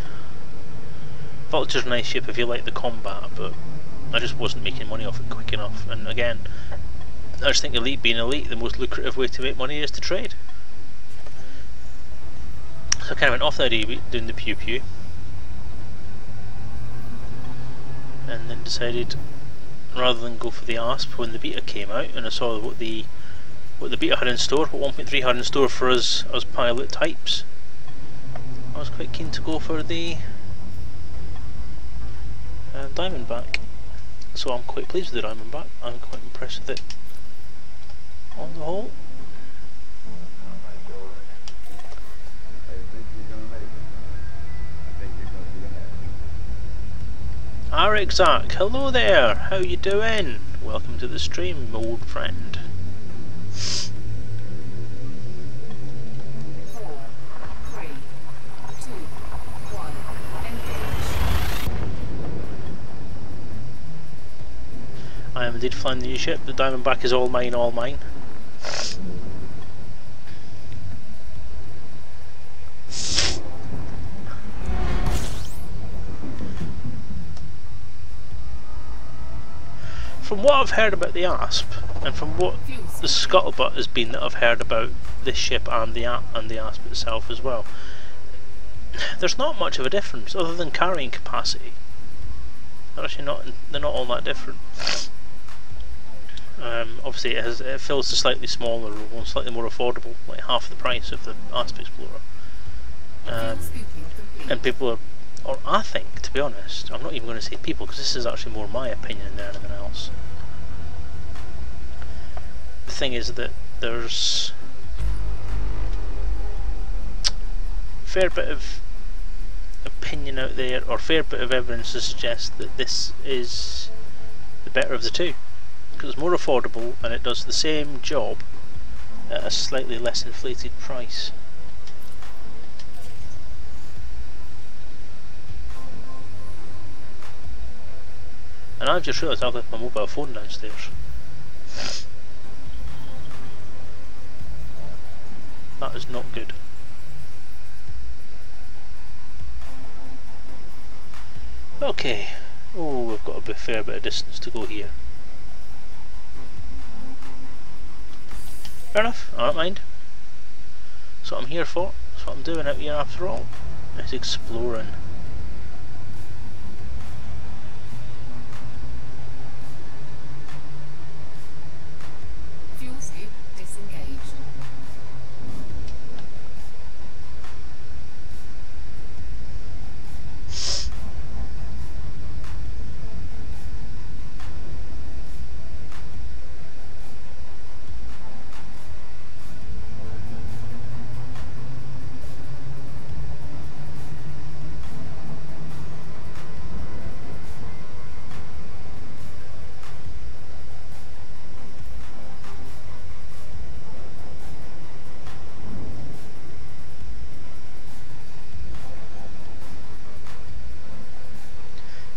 Vulture's a nice ship if you like the combat, but I just wasn't making money off it quick enough. And again, I just think elite being elite, the most lucrative way to make money is to trade. So I kind of went off the idea of doing the pew pew, and then decided rather than go for the ASP when the beta came out, and I saw what the beta had in store, what 1.3 had in store for us pilot types. I was quite keen to go for the Diamondback, so I'm quite pleased with the Diamondback. I'm quite impressed with it on the whole. Zach, hello there, how you doing? Welcome to the stream, old friend. 4, 3, 2, 1, engage. I am indeed flying the new ship. The Diamondback is all mine, all mine. From what I've heard about the ASP, and from what the scuttlebutt has been that I've heard about this ship and the ASP itself as well, there's not much of a difference other than carrying capacity. They're actually not all that different. Obviously it feels slightly smaller or slightly more affordable, like half the price of the ASP Explorer. And people are, or I think, to be honest, I'm not even going to say people because this is actually more my opinion than anything else. The thing is that there's a fair bit of opinion out there, or a fair bit of evidence to suggest that this is the better of the two, because it's more affordable and it does the same job at a slightly less inflated price. And I've just realised I've left my mobile phone downstairs. That is not good. Okay. Oh, we've got a fair bit of distance to go here. Fair enough, I don't mind. That's what I'm here for. That's what I'm doing out here after all. It's exploring. Fuel scoop disengaged.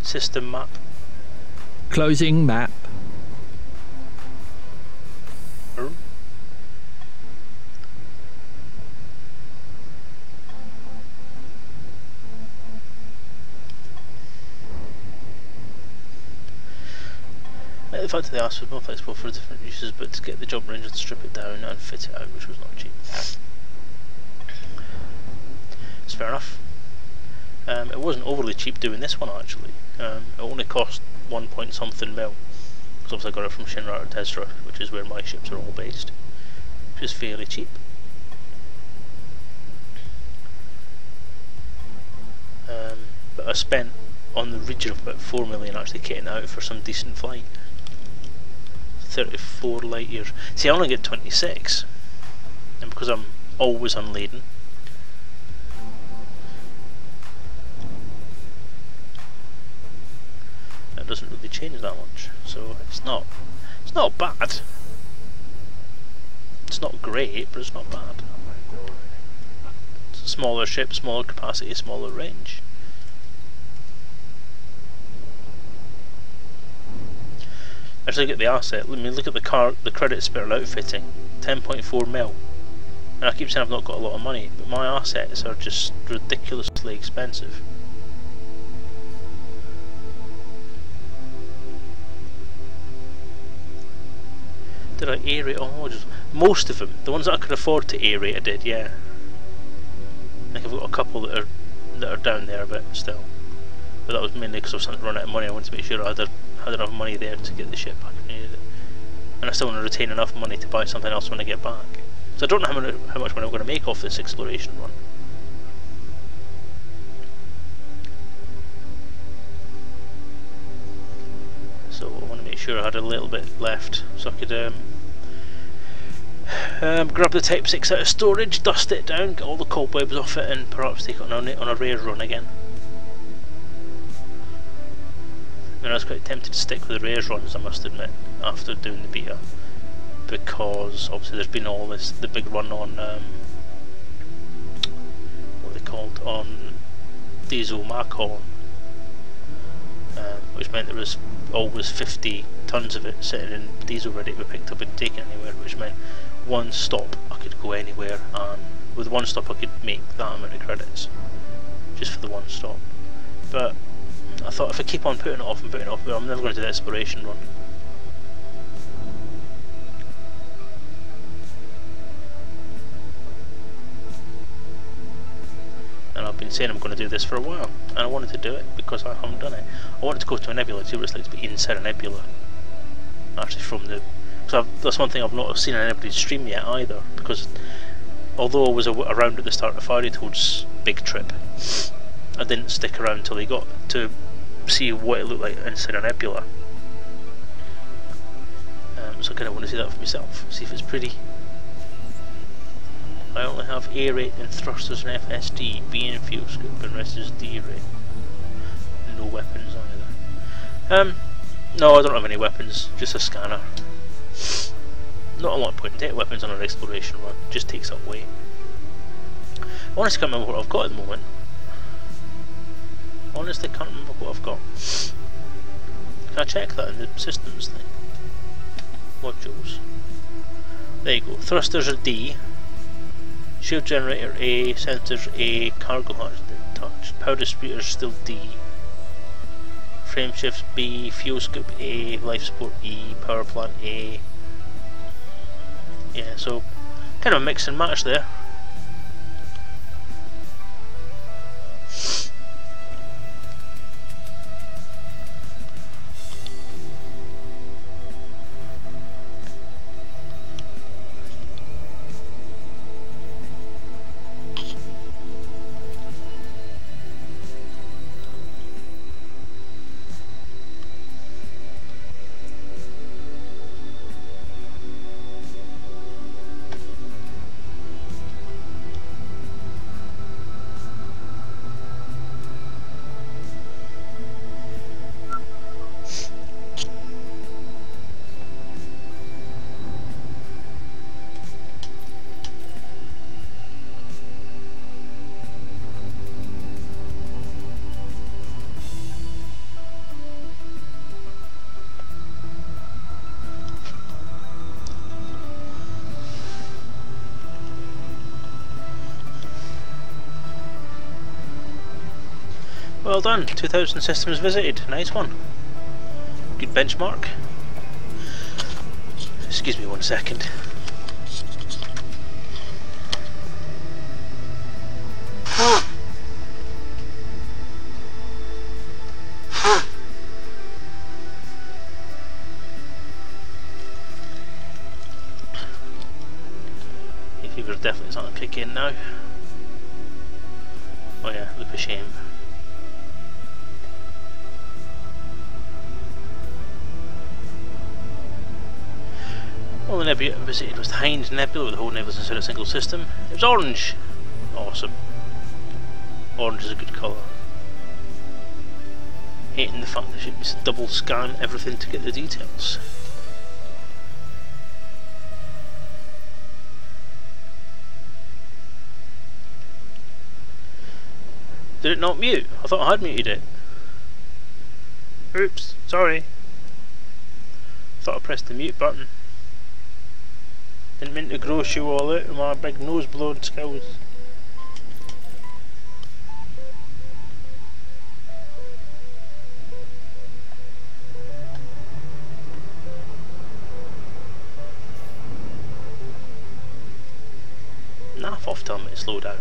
System map. Closing map. Oh. The fact that the ASP was more flexible for different uses, but to get the jump range and strip it down and fit it out, which was not cheap. It's fair enough. It wasn't overly cheap doing this one actually. It only cost 1 point something mil. Because obviously I got it from Shinra or Tesra, which is where my ships are all based. Which is fairly cheap. But I spent on the region of about 4 million actually getting it out for some decent flight. 34 light years. See, I only get 26. And because I'm always unladen, that doesn't really change that much. So it's not bad. It's not great, but it's not bad. It's a smaller ship, smaller capacity, smaller range. Actually, look at the asset. Let me look at the credit spiral outfitting. 10.4 mil. And I keep saying I've not got a lot of money, but my assets are just ridiculously expensive. Did I aerate all? Most of them. The ones that I could afford to aerate, I did, yeah. I think I've got a couple that are down there a bit still. But that was mainly because I was starting to run out of money. I wanted to make sure I had had enough money there to get the ship back if I needed it. And I still want to retain enough money to buy something else when I get back. So I don't know how much money I'm going to make off this exploration run. So I want to make sure I had a little bit left so I could grab the Type 6 out of storage, dust it down, get all the cobwebs off it, and perhaps take it on a raid run again. I mean, I was quite tempted to stick with the raid runs, I must admit, after doing the beta, because obviously there's been all this, the big run on what are they called, on diesel Macon, which meant there was always 50 tons of it sitting in diesel ready to be picked up and taken anywhere, which meant one stop I could go anywhere, and with one stop I could make that amount of credits just for the one stop. But I thought if I keep on putting it off and putting it off, I'm never going to do the exploration run. And I've been saying I'm going to do this for a while, and I wanted to do it because I haven't done it. I wanted to go to a nebula, see what it's like to be inside a nebula. Actually from the... So that's one thing I've not seen on anybody's stream yet either, because although I was around at the start of Fiery Toad's big trip, I didn't stick around until he got to see what it looked like inside a nebula. So I kind of want to see that for myself, see if it's pretty. I only have A rate and thrusters and FSD, B and fuel scoop, and rest is D rate. No weapons either. No, I don't have any weapons, just a scanner. Not a lot of point in taking weapons on an exploration run, just takes up weight. I honestly can't remember what I've got at the moment. Honestly can't remember what I've got. Can I check that in the systems thing? Modules. There you go. Thrusters are D. Shield generator A, sensors A, cargo hatch touched. Power distributor still D. Frame shifts B, fuel scoop A, life support E, power plant A. Yeah, so kind of a mix and match there. Well done, 2000 systems visited, nice one. Good benchmark. Excuse me 1 second. Hay fever's definitely starting to kick in now. Oh yeah, look a shame. Well, the nebula visited was the Hind Nebula with the whole nebula inside a single system. It was orange. Awesome. Orange is a good colour. Hating the fact that you should double scan everything to get the details. Did it not mute? I thought I had muted it. Oops, sorry. Thought I pressed the mute button. Didn't mean to gross you all out with my big nose blowing skills. Naff off telling me to slow down.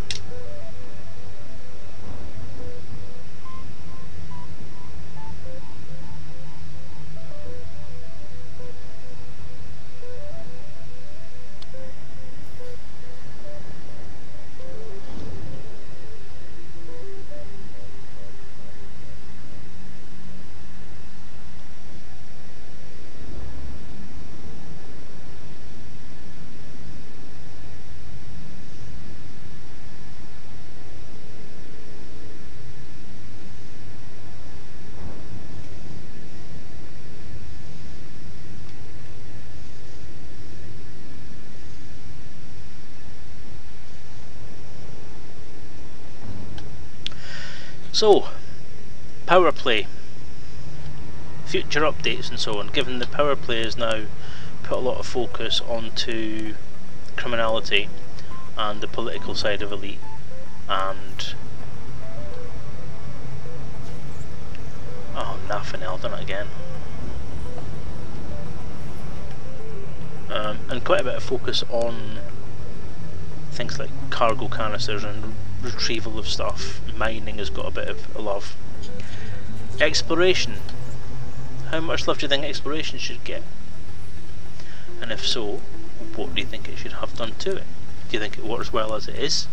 So, power play, future updates and so on. Given the power play has now put a lot of focus onto criminality and the political side of Elite, and oh, nothing else, done it again. And quite a bit of focus on things like cargo canisters and retrieval of stuff. Mining has got a bit of love. Exploration. How much love do you think exploration should get? And if so, what do you think it should have done to it? Do you think it works well as it is?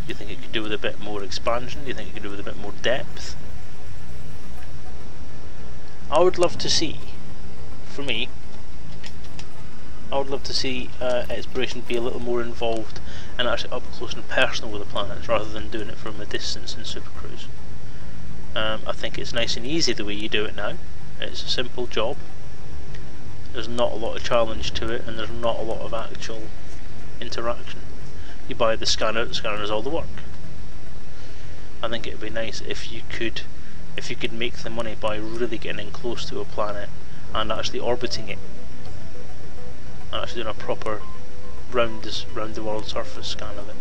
Do you think it could do with a bit more expansion? Do you think it could do with a bit more depth? I would love to see, for me, I would love to see exploration be a little more involved and actually up close and personal with the planets rather than doing it from a distance in Super Cruise. I think it's nice and easy the way you do it now. It's a simple job. There's not a lot of challenge to it, and there's not a lot of actual interaction. You buy the scanner does all the work. I think it'd be nice if you could make the money by really getting in close to a planet and actually orbiting it, and actually doing a proper round the world surface scan of it.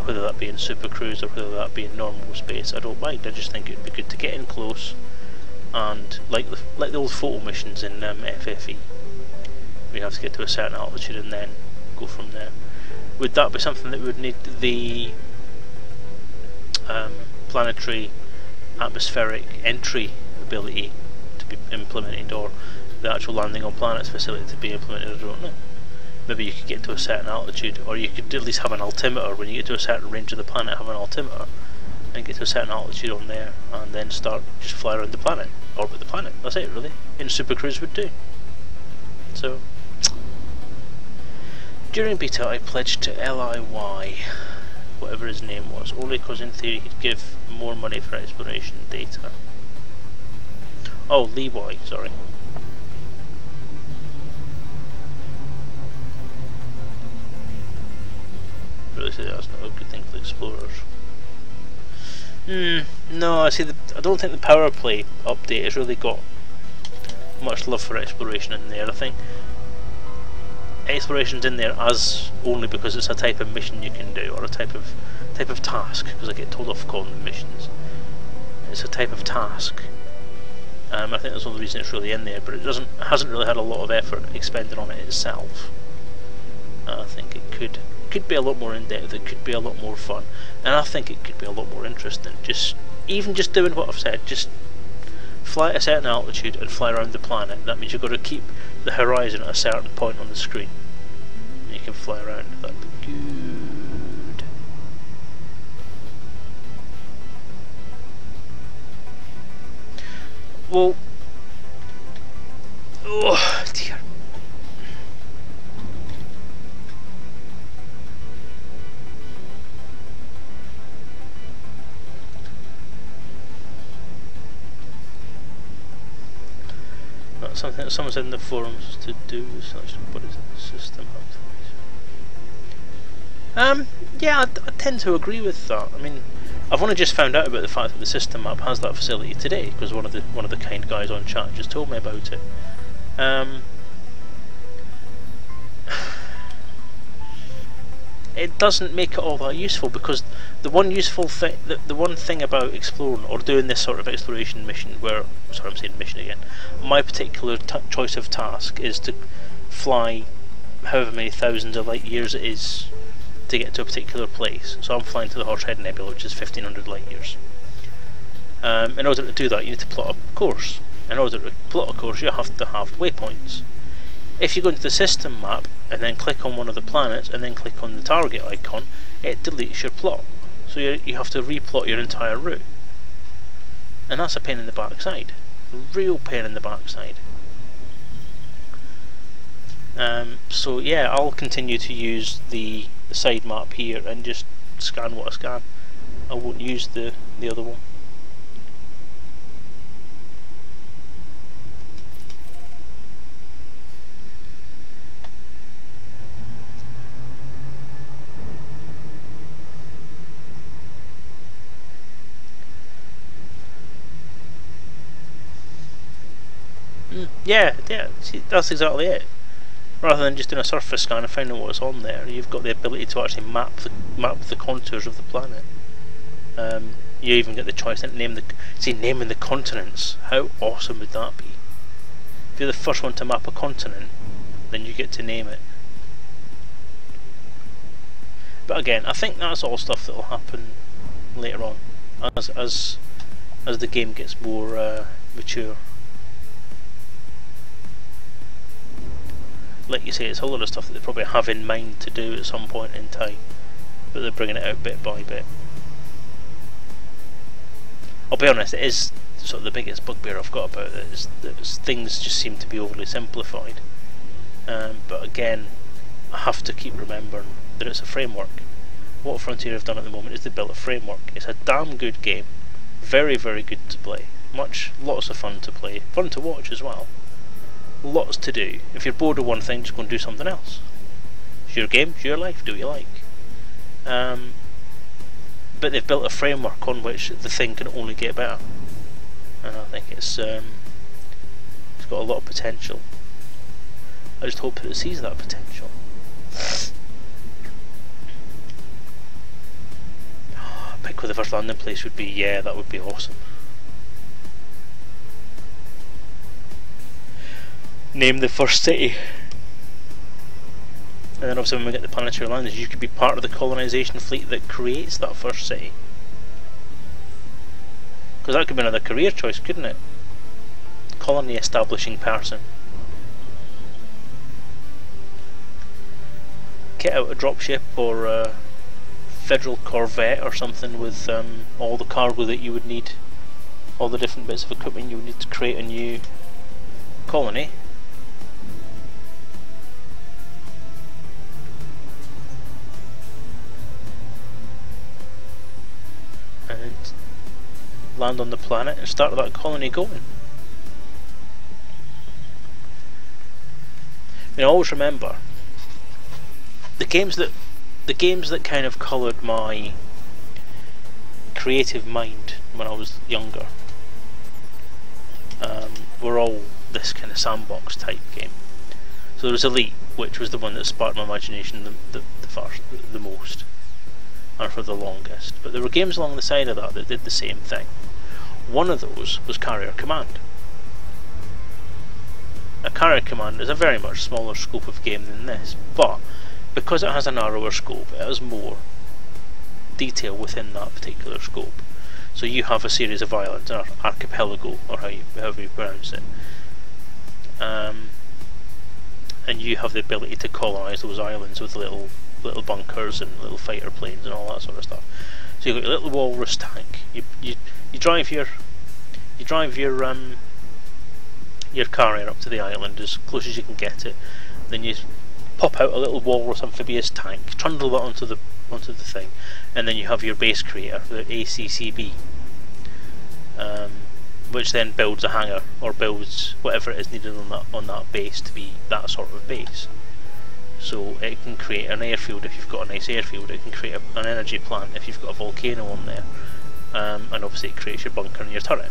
Whether that be in Super Cruise or whether that be in normal space, I don't mind. I just think it'd be good to get in close, and like the old photo missions in FFE, we have to get to a certain altitude and then go from there. Would that be something that would need the planetary atmospheric entry ability to be implemented, or the actual landing on planets facility to be implemented? I don't know. Maybe you could get to a certain altitude, or you could at least have an altimeter. When you get to a certain range of the planet, have an altimeter and get to a certain altitude on there, and then start just fly around the planet, orbit the planet. That's it, really. In Super Cruise would do. So during beta, I pledged to LIY, whatever his name was, only because in theory he'd give more money for exploration data. Oh, Leeway, sorry. Really say that's not a good thing for the explorers. No, I don't think the power play update has really got much love for exploration in there. I think exploration's in there as only because it's a type of mission you can do, or a type of task, because I get told off for calling them missions. It's a type of task. I think that's one of the reasons it's really in there, but it hasn't really had a lot of effort expended on it itself. I think it could be a lot more in depth. It could be a lot more fun, and I think it could be a lot more interesting. Even just doing what I've said, just fly at a certain altitude and fly around the planet. That means you've got to keep the horizon at a certain point on the screen, and you can fly around. That'd be good. Well, oh dear. Something that someone said in the forums to do with selection. What is it? System map. Yeah, I tend to agree with that. I mean, I've only just found out about the fact that the system map has that facility today, because one of the kind guys on chat just told me about it. It doesn't make it all that useful, because the one useful thing, the one thing about exploring or doing this sort of exploration mission, sorry, I'm saying mission again, my particular choice of task is to fly however many thousands of light years it is to get to a particular place. So I'm flying to the Horsehead Nebula, which is 1500 light years. In order to do that, you need to plot a course. In order to plot a course, you have to have waypoints. If you go into the system map and then click on one of the planets and then click on the target icon, it deletes your plot. So you have to replot your entire route. And that's a pain in the backside. A real pain in the backside. So yeah, I'll continue to use the side map here and just scan what I scan. I won't use the other one. Yeah, see, that's exactly it. Rather than just doing a surface scan and finding what's on there, you've got the ability to actually map the contours of the planet. You even get the choice to naming the continents. How awesome would that be? If you're the first one to map a continent, then you get to name it. But again, I think that's all stuff that will happen later on, as the game gets more mature. Like you say, it's a lot of stuff that they probably have in mind to do at some point in time, but they're bringing it out bit by bit. I'll be honest, it is sort of the biggest bugbear I've got about it, is that things just seem to be overly simplified. But again, I have to keep remembering that it's a framework. What Frontier have done at the moment is they built a framework. It's a damn good game, very, very good to play. Lots of fun to play, fun to watch as well. Lots to do. If you're bored of one thing, just go and do something else. It's your game, it's your life, do what you like. But they've built a framework on which the thing can only get better, and I think it's got a lot of potential. I just hope that it sees that potential. Pick where the first landing place would be. Yeah, that would be awesome. Name the first city, and then obviously when we get the planetary landings, you could be part of the colonisation fleet that creates that first city. Because that could be another career choice, couldn't it? Colony establishing person. Get out a dropship or a Federal Corvette or something with all the cargo that you would need, all the different bits of equipment you would need to create a new colony. And land on the planet and start that colony going. I always remember the games that kind of coloured my creative mind when I was younger were all this kind of sandbox type game. So there was Elite, which was the one that sparked my imagination the most and for the longest. But there were games along the side of that that did the same thing. One of those was Carrier Command. A Carrier Command is a very much smaller scope of game than this, but because it has a narrower scope, it has more detail within that particular scope. So you have a series of islands, or archipelago, or however you pronounce it, and you have the ability to colonise those islands with little bunkers and little fighter planes and all that sort of stuff. So you've got your little walrus tank. You drive your carrier up to the island as close as you can get it. Then you pop out a little walrus amphibious tank, trundle that onto the thing, and then you have your base creator, the ACCB, which then builds a hangar or builds whatever it is needed on that base to be that sort of base. So it can create an airfield if you've got a nice airfield. It can create an energy plant if you've got a volcano on there, and obviously it creates your bunker and your turret.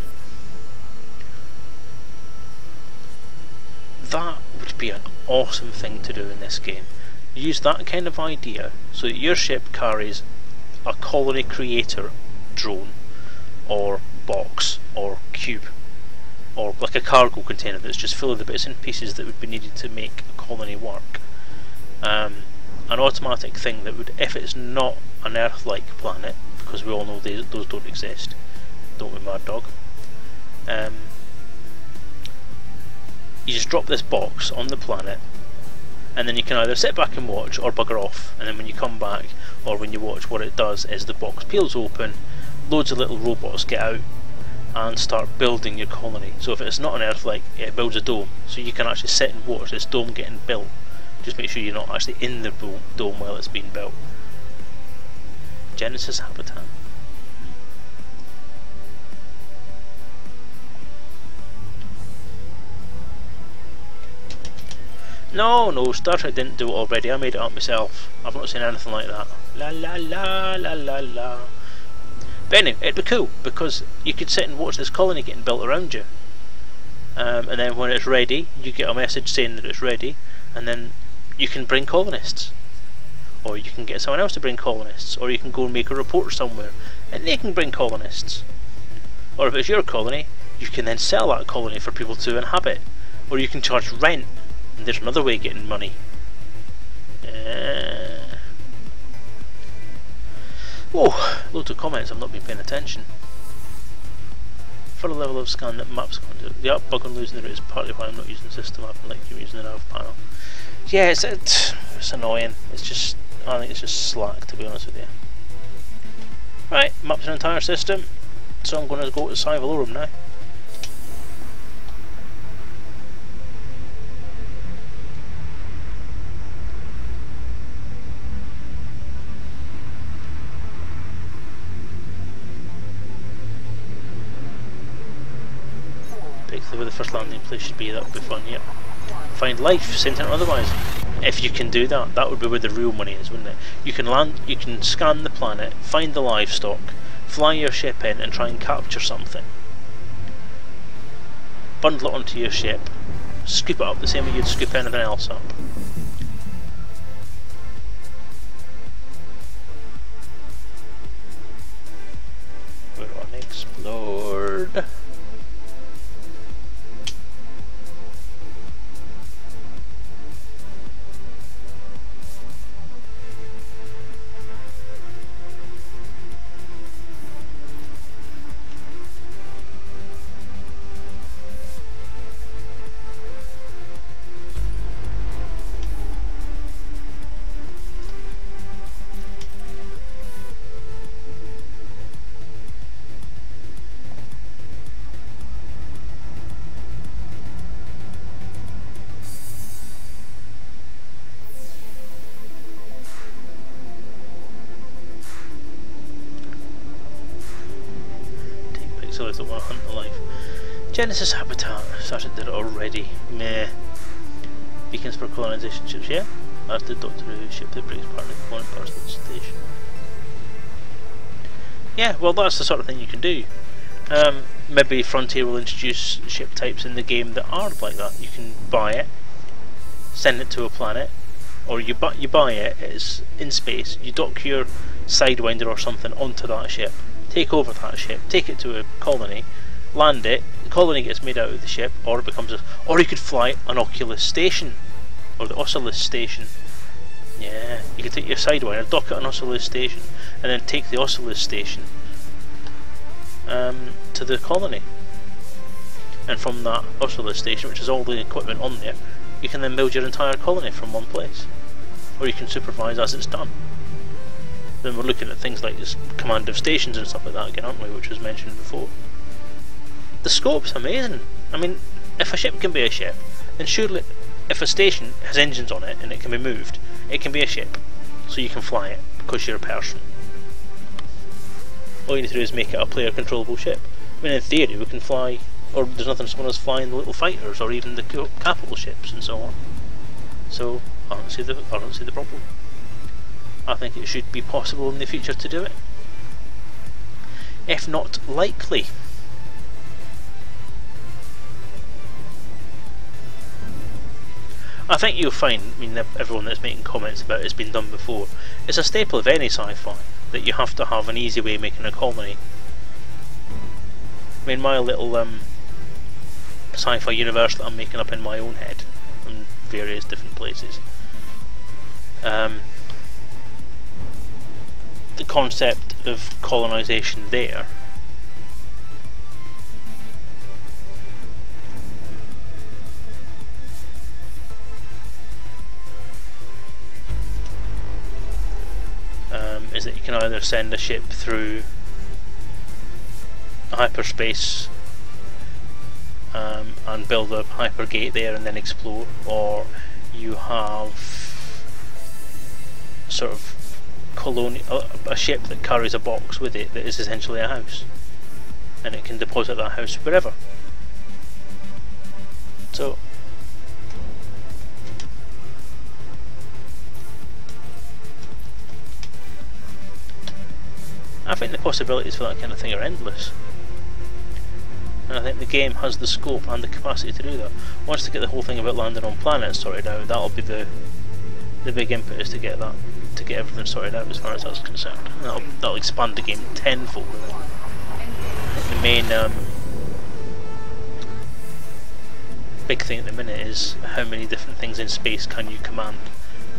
That would be an awesome thing to do in this game. Use that kind of idea so that your ship carries a colony creator drone or box or cube or like a cargo container that's just full of the bits and pieces that would be needed to make a colony work. An automatic thing that would, if it's not an Earth-like planet, because we all know those don't exist, don't we, Mad Dog? You just drop this box on the planet, and then you can either sit back and watch or bugger off, and then when you come back or when you watch, what it does is the box peels open, loads of little robots get out and start building your colony. So if it's not an Earth-like, it builds a dome, so you can actually sit and watch this dome getting built. Just make sure you're not actually in the dome while it's being built. Genesis Habitat. No, Star Trek didn't do it already. I made it up myself. I've not seen anything like that. La la la la la la. But anyway, it'd be cool because you could sit and watch this colony getting built around you. and then when it's ready, you get a message saying that it's ready, and then you can bring colonists, or you can get someone else to bring colonists, or you can go and make a report somewhere and they can bring colonists. Or if it's your colony, you can then sell that colony for people to inhabit, or you can charge rent, and there's another way of getting money. Oh, loads of comments. I've not been paying attention. For a level of scan that maps content. The up bug on losing the route is partly why I'm not using the system app and like you're using the nav panel. Yeah, it's annoying. It's just, I think it's just slack, to be honest with you. Right, maps an entire system, so I'm going to go to Cyvalorum now. Where the first landing place should be, that would be fun, yep. Find life, sentient or otherwise. If you can do that, that would be where the real money is, wouldn't it? You can land, you can scan the planet, find the livestock, fly your ship in and try and capture something. Bundle it onto your ship, scoop it up the same way you'd scoop anything else up. We're unexplored. So I don't want to hunt the life. Genesis Habitat, started did it already. Meh. Beacons for colonisation ships, yeah? That's the Doctor Who ship that brings part of the component parts of the station. Yeah, well that's the sort of thing you can do. Maybe Frontier will introduce ship types in the game that are like that. You can buy it, send it to a planet, or you buy it, it's in space, you dock your Sidewinder or something onto that ship, take over that ship, take it to a colony, land it, the colony gets made out of the ship, or it becomes a, or you could fly an Oculus station, or the Oculus station. Yeah, you could take your Sidewinder, dock it on Oculus station, and then take the Oculus station to the colony. And from that Oculus station, which is all the equipment on there, you can then build your entire colony from one place. Or you can supervise as it's done. Then we're looking at things like this command of stations and stuff like that again, aren't we, which was mentioned before. The scope's amazing. I mean, if a ship can be a ship, then surely if a station has engines on it and it can be moved, it can be a ship. So you can fly it, because you're a person. All you need to do is make it a player controllable ship. I mean, in theory we can fly, or there's nothing stopping us flying the little fighters or even the capital ships and so on. So I don't see the problem. I think it should be possible in the future to do it, if not likely. I think you'll find, I mean, everyone that's making comments about it's been done before, it's a staple of any sci-fi that you have to have an easy way of making a colony. I mean, my little sci-fi universe that I'm making up in my own head from various different places, the concept of colonisation there is that you can either send a ship through hyperspace and build a hypergate there and then explore, or you have sort of a ship that carries a box with it that is essentially a house, and it can deposit that house wherever. So I think the possibilities for that kind of thing are endless. I think the game has the scope and the capacity to do that. Once they get the whole thing about landing on planets sorted out, that'll be the big impetus to get that, to get everything sorted out as far as that's concerned. That'll expand the game tenfold. The main big thing at the minute is how many different things in space can you command.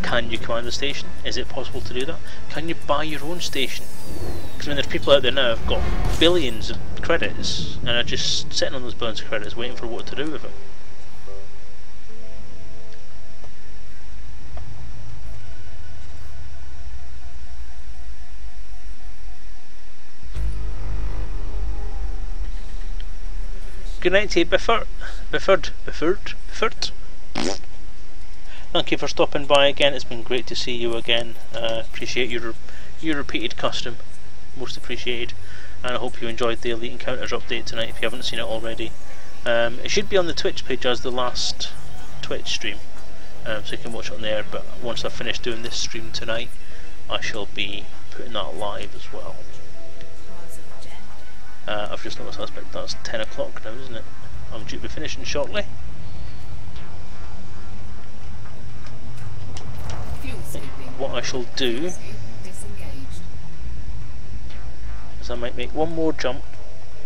Can you command a station? Is it possible to do that? Can you buy your own station? Because I mean, there's people out there now who've got billions of credits and are just sitting on those billions of credits waiting for what to do with them. Good night to you, Bifford. Thank you for stopping by again. It's been great to see you again. Appreciate your repeated custom, most appreciated. And I hope you enjoyed the Elite Encounters update tonight. If you haven't seen it already, it should be on the Twitch page as the last Twitch stream, so you can watch it on there. But once I've finished doing this stream tonight, I shall be putting that live as well. I've just noticed that's 10 o'clock now, isn't it? I'm due to be finishing shortly. What I shall do is I might make one more jump.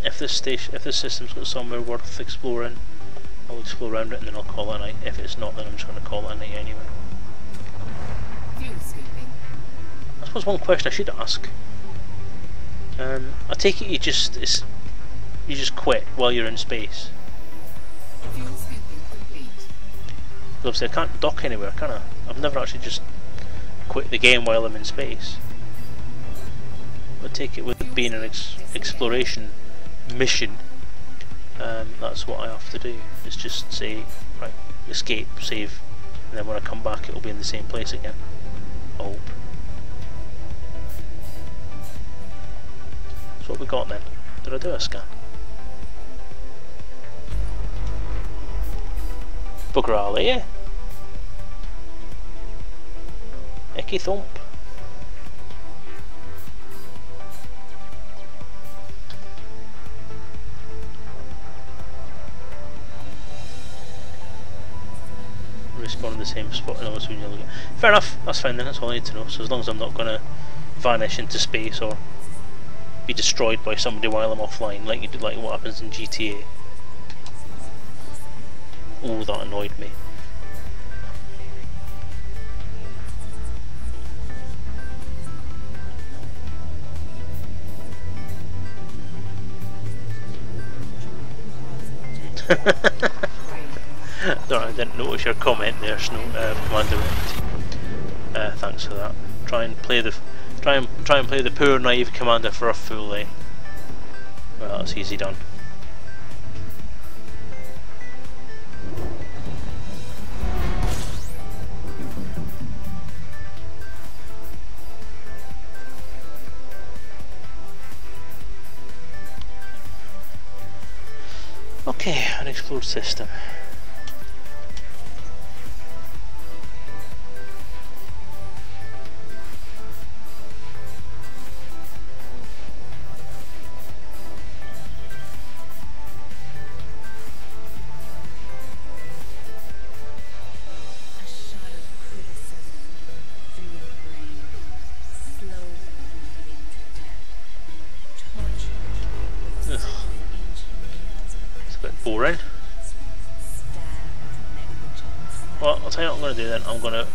If this system's got somewhere worth exploring, I'll explore around it and then I'll call it a night. If it's not, then I'm just going to call it a night anyway. I suppose one question I should ask. I take it you just quit while you're in space. Obviously I can't dock anywhere, can I? I've never actually just quit the game while I'm in space. I take it with being an exploration mission, that's what I have to do. Is just say, right, escape, save, and then when I come back it'll be in the same place again. I hope. So what we got then? Did I do a scan? Bugger all, eh? Icky thump. Respawn in the same spot and almost when you look at. Fair enough, that's fine then, that's all I need to know. So as long as I'm not gonna vanish into space or be destroyed by somebody while I'm offline, like what happens in GTA. Oh, that annoyed me. Sorry, I didn't notice your comment there, Commander Red. Thanks for that. Try and play the poor naive commander for a fool, eh? Well, that's easy done. Okay, unexplored system. Boring. Well, I'll tell you what I'm going to do then. I'm going to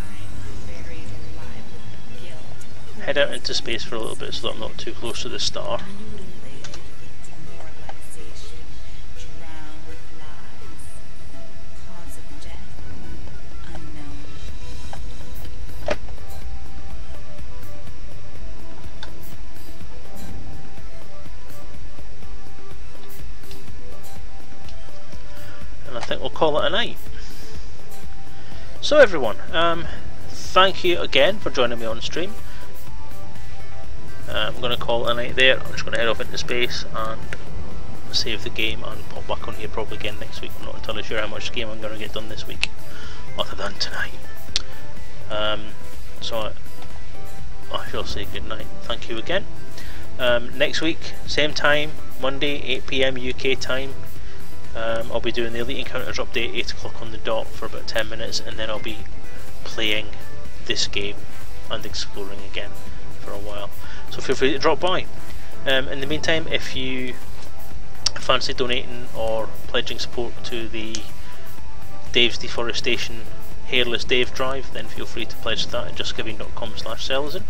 head out into space for a little bit so that I'm not too close to the star. I think we'll call it a night. So everyone, thank you again for joining me on stream. I'm going to call it a night there. I'm just going to head off into space and save the game and pop back on here probably again next week. I'm not entirely sure how much game I'm going to get done this week, other than tonight. So I shall say good night. Thank you again. Next week, same time, Monday, 8 PM UK time. I'll be doing the Elite Encounters update 8 o'clock on the dot for about 10 minutes, and then I'll be playing this game and exploring again for a while. So feel free to drop by. In the meantime, if you fancy donating or pledging support to the Dave's Deforestation Hairless Dave drive, then feel free to pledge that at justgiving.com/Selezen.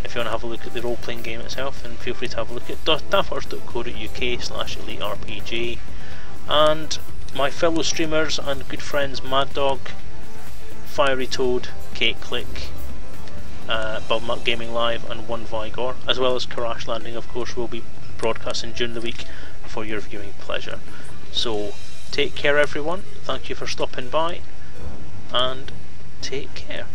If you want to have a look at the role-playing game itself, then feel free to have a look at daffers.co.uk/eliteRPG. And my fellow streamers and good friends Mad Dog, Fiery Toad, Kate Click, Bubmuck Gaming Live and One Vigor, as well as Crash Landing, of course, will be broadcasting during the week for your viewing pleasure. So take care everyone, thank you for stopping by, and take care.